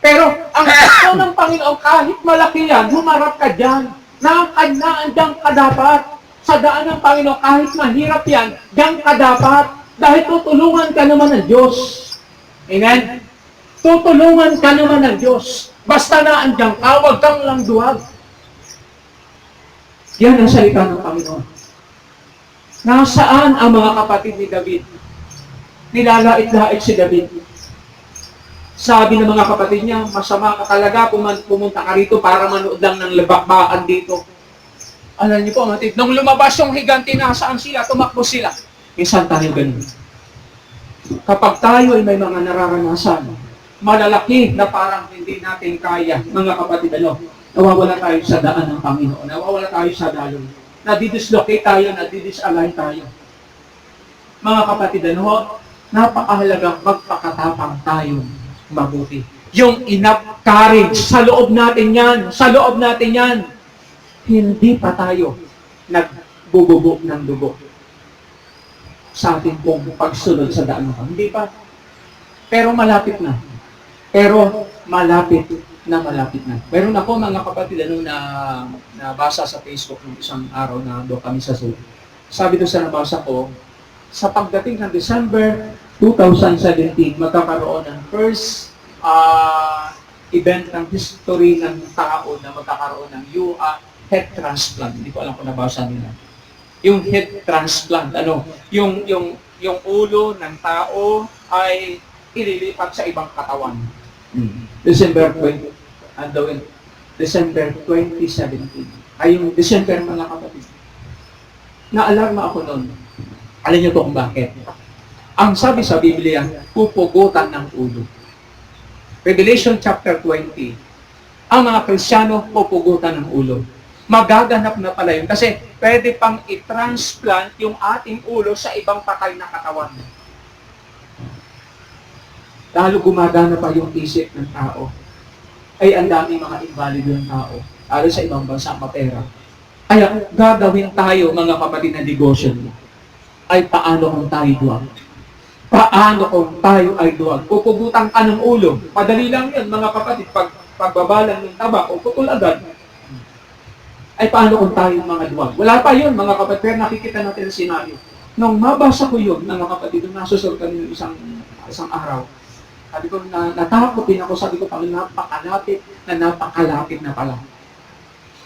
Pero ang gusto ng Panginoon, kahit malaki yan, humarap ka dyan. Naandyan ka dapat. Sa daan ng Panginoon, kahit mahirap yan, dyan ka dapat. Dahil tutulungan ka naman ng Diyos. Amen? Tutulungan ka naman ng Diyos. Basta naandyan ka, huwag kang lang duwag. Yan ang salita ng Panginoon. Nasaan ang mga kapatid ni David? Nilalait-lait si David. Sabi ng mga kapatid niya, masama ka talaga pumunta ka rito para manood lang ng labakbakan dito. Alam niyo po, matid, nung lumabas yung higanti, nasaan sila? Tumakbo sila. Minsan tayo ganun. Kapag tayo ay may mga nararanasan, malalaki na parang hindi natin kaya, mga kapatid, nawawala tayo sa daan ng Panginoon, nawawala tayo sa daloy. Nadidislocate tayo, nadidisalign tayo. Mga kapatid, napakahalagang magpakatapang tayo mabuti. Yung enough courage, sa loob natin yan, sa loob natin yan. Hindi pa tayo nagbububo ng dugo sa ating pong pagsunod sa daan ng Panginoon. Hindi pa. Pero malapit na. Pero malapit na. Meron ako, mga kapatid, na nabasa sa Facebook ng isang araw na doon kami sa Zoom. Sabi doon sa nabasa ko, sa pagdating ng December 2017, magkakaroon ng first event ng history ng tao na magkakaroon ng head transplant. Hindi ko alam kung nabasa nila. Yung head transplant, yung ulo ng tao ay ililipat sa ibang katawan. December 2017. Ay yung December, mga kapatid. Naalarma ako noon. Alam niyo po kung bakit? Ang sabi sa Biblia, pupugutan ng ulo. Revelation chapter 20. Ang mga Kristiyano, pupugutan ng ulo. Magaganap na pala yun. Kasi pwede pang i-transplant yung ating ulo sa ibang patay na katawan. Lalo gumagana pa yung isip ng tao. Ay, ang dami mga invalid yung tao. Lalo sa ibang bansa, mapera. Kaya gagawin tayo, mga kapatid, na negosyo ay paano kung tayo duwag? Paano kung tayo ay duwag? Pupugutan ka ng ulo. Madali lang yun, mga kapatid. Pagbabalan ng taba o putol agad. Ay paano kung tayo mga duwag? Wala pa yun, mga kapatid. Pero nakikita natin ang senaryo. Nung mabasa ko yun, mga kapatid, nung nasusol kami ng isang araw, sabi ko, natakot din ako. Sabi ko, napakalapit na pala.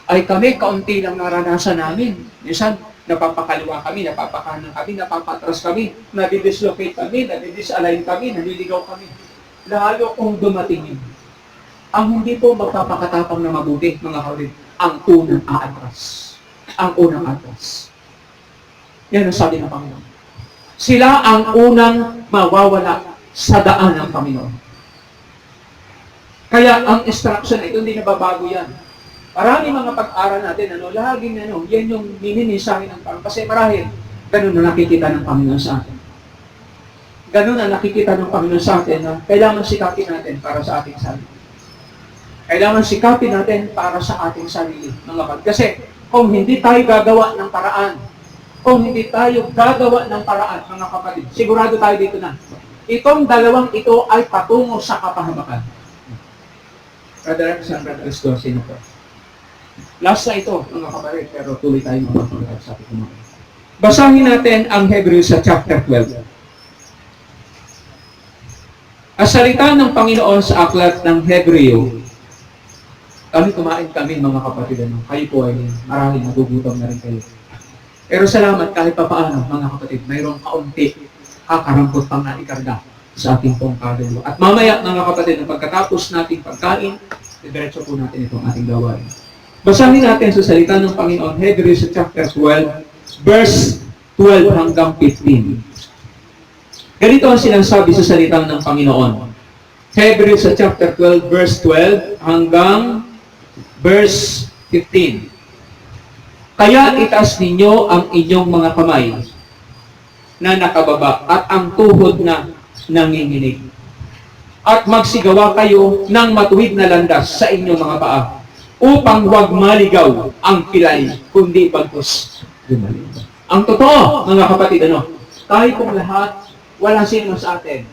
Ay kami, kaunti lang naranasan namin. Minsan, napapakaliwa kami, napapakanan kami, napapatras kami, nadidislocate kami, nadidisalign kami, naliligaw kami. Lalo kung dumating yun. Ang hindi po magpapakatapang na mabuti, mga kapatid, ang unang aatras. Ang unang atras. Yan ang sabi ng Panginoon. Sila ang unang mawawala sa daan ng Panginoon. Kaya ang instruction na ito, hindi nababago yan. Marami mga pag-aral natin, laging yan yung minimisahin ng Panginoon. Kasi marahil, ganun na nakikita ng Panginoon sa atin. Ganun na nakikita ng Panginoon sa atin na kailangan sikapin natin para sa ating sarili. Kailangan sikapin natin para sa ating sarili, mga kapatid. Kasi kung hindi tayo gagawa ng paraan, mga kapatid, sigurado tayo dito na. Itong dalawang ito ay patungo sa kapahamakan. Brother Alexander Cristo, sino po? Last na ito, mga kapatid, pero tuloy tayo mga kapatid sa ating kumain. Basahin natin ang Hebrews sa chapter 12. Ang salita ng Panginoon sa aklat ng Hebreo, kumain kami mga kapatid, kayo po ay maraming nagugutom na rin kayo. Pero salamat kahit pa paano, mga kapatid, mayroong kaunti kakarampot pang naikarga sa ating pong kaluluwa. At mamaya, mga kapatid, pagkatapos nating pagkain, diretso po natin itong ating gawain. Basahin natin sa salita ng Panginoon, Hebrews chapter 12, verse 12 hanggang 15. Ganito ang sinasabi sa salita ng Panginoon. Hebrews chapter 12, verse 12 hanggang verse 15. Kaya itaas ninyo ang inyong mga kamay na nakababa at ang tuhod na nanginginig. At magsigawa kayo ng matuwid na landas sa inyong mga paa upang huwag maligaw ang pilay, kundi bagkus lumaligaw. Ang totoo, mga kapatid, tayo pong lahat, walang sino sa atin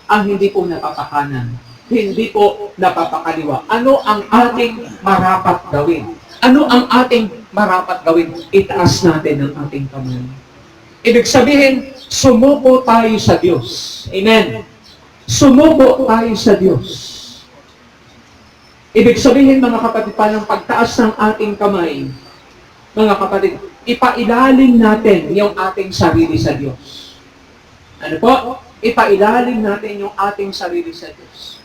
ang hindi po napapakanan, hindi po napapakaliwa. Ano ang ating marapat gawin? Ano ang ating marapat gawin? Itaas natin ang ating kamay. Ibig sabihin, sumuko tayo sa Diyos. Amen. Sumuko tayo sa Diyos. Ibig sabihin, mga kapatid, palang pagtaas ng ating kamay, mga kapatid, ipailalim natin yung ating sarili sa Diyos. Ano po? Ipailalim natin yung ating sarili sa Diyos.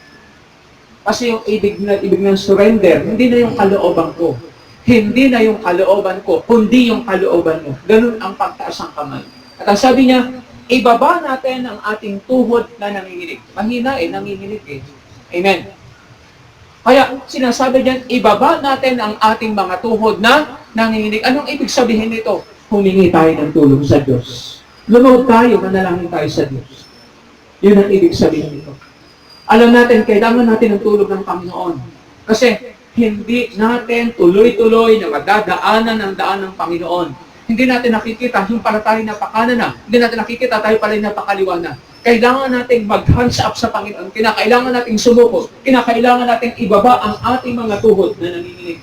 Kasi yung ibig ng surrender, hindi na yung kalooban ko. Hindi na yung kalooban ko, kundi yung kalooban mo. Ganun ang pagtaas ng kamay. At ang sabi niya, ibaba natin ang ating tuhod na nanginginig. Mahina nanginginig eh. Amen. Kaya sinasabi niyan, ibaba natin ang ating mga tuhod na nanginginig. Anong ibig sabihin nito? Humingi tayo ng tulong sa Diyos. Lumuhod tayo, manalangin tayo sa Diyos. Yun ang ibig sabihin nito. Alam natin, kailangan natin ng tulong ng Panginoon. Kasi hindi natin tuloy-tuloy na madadaanan ang daan ng Panginoon. Hindi natin nakikita yung pala tayo napakanan na. Hindi natin nakikita tayo pala napakaliwa na. Kailangan nating mag-hands up sa Panginoon. Kinakailangan nating sumuko. Kinakailangan nating ibaba ang ating mga tuhod na nanginginig.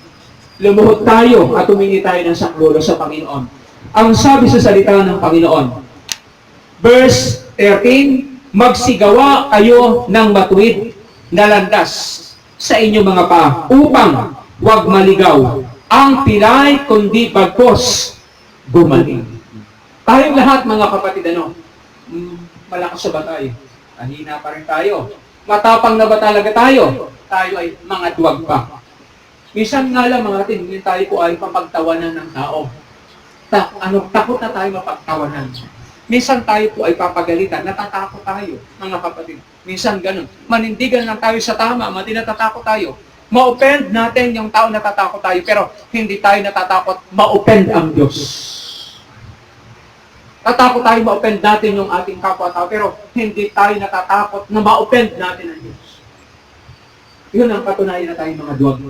Lumuhod tayo at humingi tayo ng saklolo sa Panginoon. Ang sabi sa salita ng Panginoon, verse 13, magsigawa kayo ng matuwid na landas sa inyong mga paa upang huwag maligaw ang pilay kundi bagkos gumaling. Tayong lahat, mga kapatid, malakas ba tayo? Mahina pa rin tayo. Matapang na ba talaga tayo? Tayo ay mga duwag pa. Minsan nga lang, mga kapatid, tayo po ay papagtawanan ng tao. Takot na tayo mapagtawanan. Minsan tayo po ay papagalitan, natatakot tayo, mga kapatid. Minsan ganun. Manindigan lang tayo sa tama, natatakot tayo. Ma-offend natin yung tao natatakot tayo, pero hindi tayo natatakot ma-offend ang Diyos. Tatakot tayo ma-offend natin yung ating kapwa-tao, pero hindi tayo natatakot na ma-offend natin ang Diyos. Yun ang patunayan na tayo mga duwag.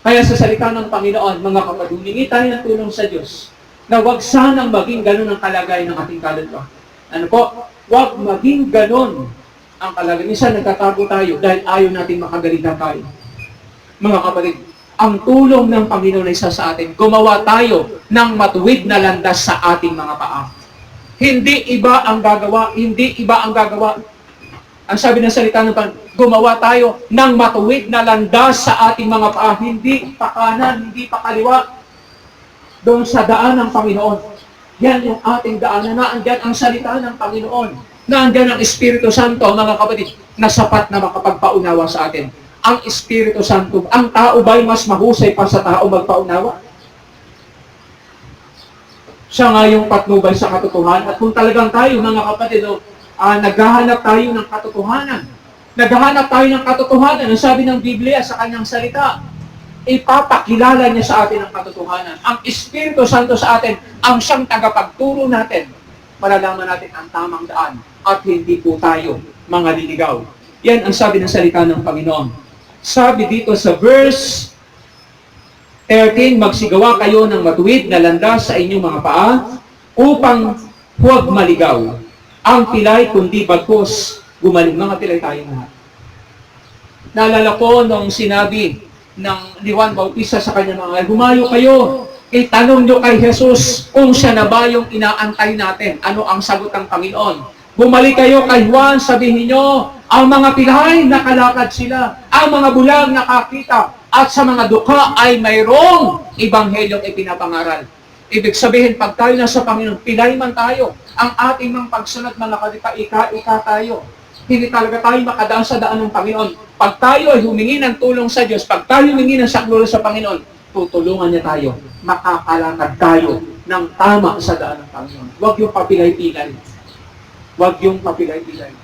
Kaya sa salita ng Panginoon, mga kapatid, humingi tayo ng tulong sa Diyos na huwag sanang maging ganun ang kalagayan ng ating kaluluwa. Ano po? Huwag maging ganun ang kalagayan. Minsan nagtatago tayo dahil ayaw natin makagalita tayo. Mga kapatid, ang tulong ng Panginoon ay isa sa atin. Gumawa tayo ng matuwid na landas sa ating mga paa. Hindi iba ang gagawa, hindi iba ang gagawa. Ang sabi ng salita ng Panginoon, gumawa tayo ng matuwid na landas sa ating mga paa. Hindi pa kanan, hindi pa kaliwa. Doon sa daan ng Panginoon. Yan yung ating daanan. Naandyan ang salita ng Panginoon. Naandyan ang Espiritu Santo, mga kapatid, na sapat na makapagpaunawa sa atin. Ang Espiritu Santo, ang tao ba'y mas mahusay pa sa tao magpaunawa? Siya nga yung patnubay sa katotohanan. At kung talagang tayo, mga kapatid, naghahanap tayo ng katotohanan. Naghahanap tayo ng katotohanan. Ang sabi ng Biblia sa kanyang salita, ipapakilala niya sa atin ang katotohanan. Ang Espiritu Santo sa atin, ang siyang tagapagturo natin. Malalaman natin ang tamang daan at hindi po tayo mga liligaw. Yan ang sabi ng salita ng Panginoon. Sabi dito sa verse 13, magsigawa kayo ng matuwid na landas sa inyong mga paa upang huwag maligaw ang pilay, kundi bagkus gumaling. Mga pilay tayong lahat. Naalala ko nung sinabi ng Juan Bautista sa kanya mga, humayo kayo, itanong nyo kay Jesus kung siya na ba yung inaantay natin. Ano ang sagot ng Panginoon? Bumalik kayo kay Juan, sabihin nyo, ang mga pilay, nakalakad sila. Ang mga bulag, nakakita. At sa mga dukha ay mayroong ibanghelyong ipinapangaral. Ibig sabihin, pag tayo na sa Panginoon, pilay man tayo. Ang ating mga pagsunod, mga ika tayo. Hindi talaga tayo makadaan sa daan ng Panginoon. Pag tayo ay humingi ng tulong sa Diyos, pag tayo humingi ng saklolo sa Panginoon, tutulungan niya tayo. Makakalakad tayo ng tama sa daan ng Panginoon. Huwag yung papilay-pilay. Huwag yung papilay-pilay.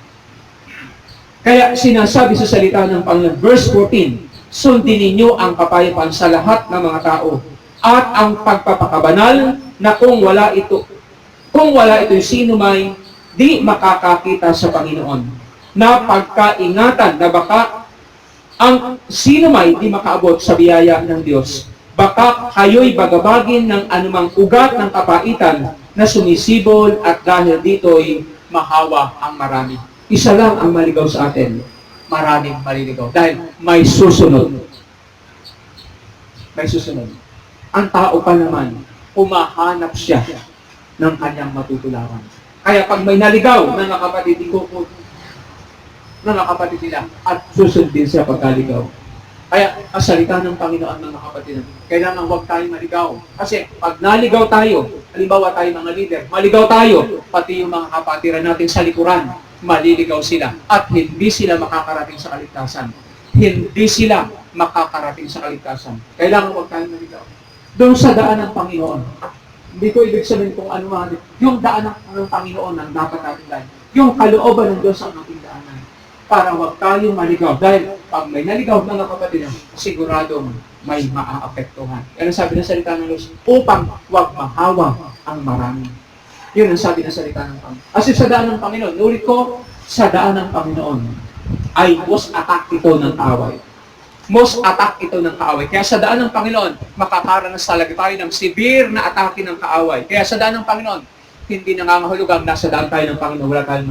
Kaya sinasabi sa salita ng Panginoon, verse 14, sundin ninyo ang kapayapaan sa lahat ng mga tao at ang pagpapakabanal na kung wala ito sino may di makakakita sa Panginoon, na pagkaingatan na baka ang sino may di makaabot sa biyaya ng Diyos, baka kayo'y bagabagin ng anumang ugat ng kapaitan na sumisibol at dahil dito'y mahawa ang marami. Isa lang ang maligaw sa atin, maraming maliligaw dahil may susunod. May susunod. Ang tao pa naman, humahanap siya ng kanyang matutularan. Kaya pag may naligaw, mga kapatid, mga kapatid nila, at susundin siya pagkaligaw. Kaya, ang salita ng Panginoon, mga kapatid, kailangan huwag tayong maligaw. Kasi, pag naligaw tayo, halimbawa tayo mga leader, maligaw tayo, pati yung mga kapatiran natin sa likuran, maliligaw sila, at hindi sila makakarating sa kaligtasan. Hindi sila makakarating sa kaligtasan. Kailangan huwag tayong maligaw. Doon sa daan ng Panginoon, hindi ko ibig sabihin kung ano mga, yung daan ng Panginoon ang dapat natin dahil. Yung kalooban ng Diyos ang ating daanan. Para huwag tayong maligaw. Dahil pag may naligaw, mga kapatid, siguradong may maaapektuhan. Yan ang sabi ng salita ng Diyos, upang huwag mahawa ang marami. Yun ang sabi ng salita ng Panginoon. Kasi sa daan ng Panginoon, ulit ko, sa daan ng Panginoon, ay most attack ito ng away. Most attack ito ng kaaway. Kaya sa daan ng Panginoon, makakaranas talaga tayo ng severe na atake ng kaaway. Kaya sa daan ng Panginoon, hindi nangangahulugang nasa daan tayo ng Panginoon, wala tayong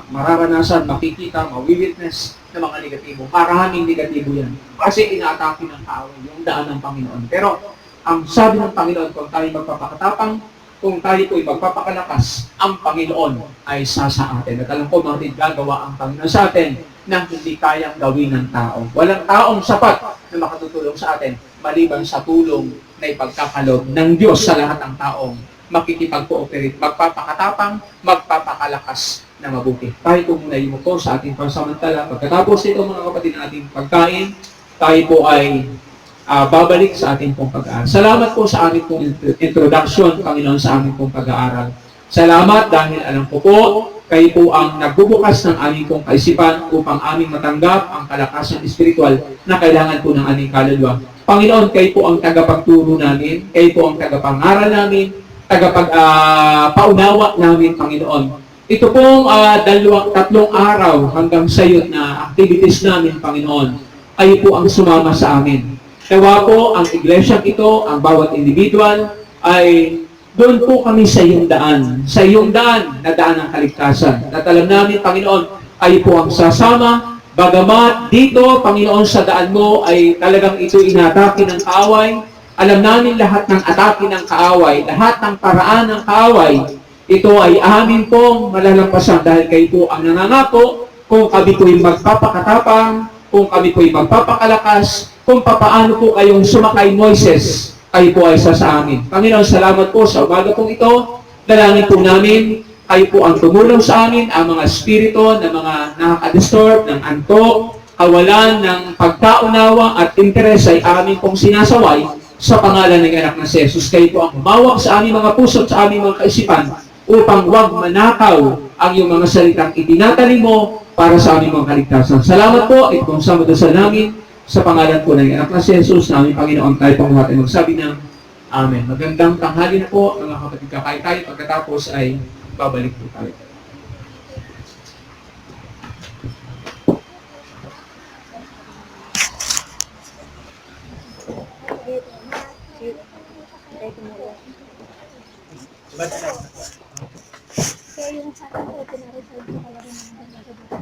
mararanasan, makikita, mawi-witness ng mga negatibo. Maraming negatibo yan. Kasi inaatake ng kaaway yung daan ng Panginoon. Pero ang sabi ng Panginoon, kung tayo magpapakatapang, kung tayo po'y magpapakalakas, ang Panginoon ay sa atin. At alam ko, mga gagawa ang Panginoon sa atin na hindi kayang gawin ng tao. Walang taong sapat na makatutulong sa atin maliban sa tulong na ipagkakalob ng Diyos sa lahat ng taong makikipag-cooperate, magpapakatapang, magpapakalakas na mabuti. Tayo po muna yung po sa ating pansamantala. Pagkatapos ito, mga kapatid, na ating pagkain, tayo po ay babalik sa ating pong pag-aaral. Salamat po sa aming pong introduction, Panginoon, sa aming pong pag-aaral. Salamat dahil alam ko po, kayo po ang nagbubukas ng aming pong kaisipan upang aming matanggap ang kalakasan espiritual na kailangan po ng aming kaluluwa. Panginoon, kayo po ang tagapagturo namin, kayo po ang tagapangaral namin, tagapagpaunawa namin, Panginoon. Ito pong 3 araw hanggang sa iyo na activities namin, Panginoon, kayo po ang sumama sa amin. Tawa po ang iglesia ito, ang bawat individual, ay doon po kami sa iyong daan na daan ng kaligtasan. At alam namin, Panginoon, ay po ang sasama, bagamat dito, Panginoon, sa daan mo ay talagang ito inatake ng kaaway. Alam namin lahat ng atake ng kaaway, lahat ng paraan ng kaaway, ito ay amin pong malalampasan dahil kayo po ang nangangako kung kami po'y magpapakatapang, kung kami po'y magpapakalakas, kung papaano po kayong sumakay Moises, kayo po ay sa amin. Panginoon, salamat po sa umaga pong ito. Dalangin po namin, kayo po ang tumulong sa amin, ang mga espiritu na mga nakaka-disturb, ng antok, kawalan ng pagkaunawa at interes ay amin pong sinasaway sa pangalan ng anak na si Jesus. Kayo po ang humawak sa aming mga puso at sa aming mga kaisipan upang huwag manakaw ang iyong mga salitang itinatanim mo para sa aming mga kaligtasan. Salamat po, ito pong samudasal namin sa pangalan po ng anak na si Jesus, na aming Panginoon, tayo pong natin magsabi ng Amen. Magandang tanghali na po, mga kapatid. Kakain tayo, pagkatapos ay babalik po tayo. yung sa akin po, pinareserve ko talaga ng dalaga dito.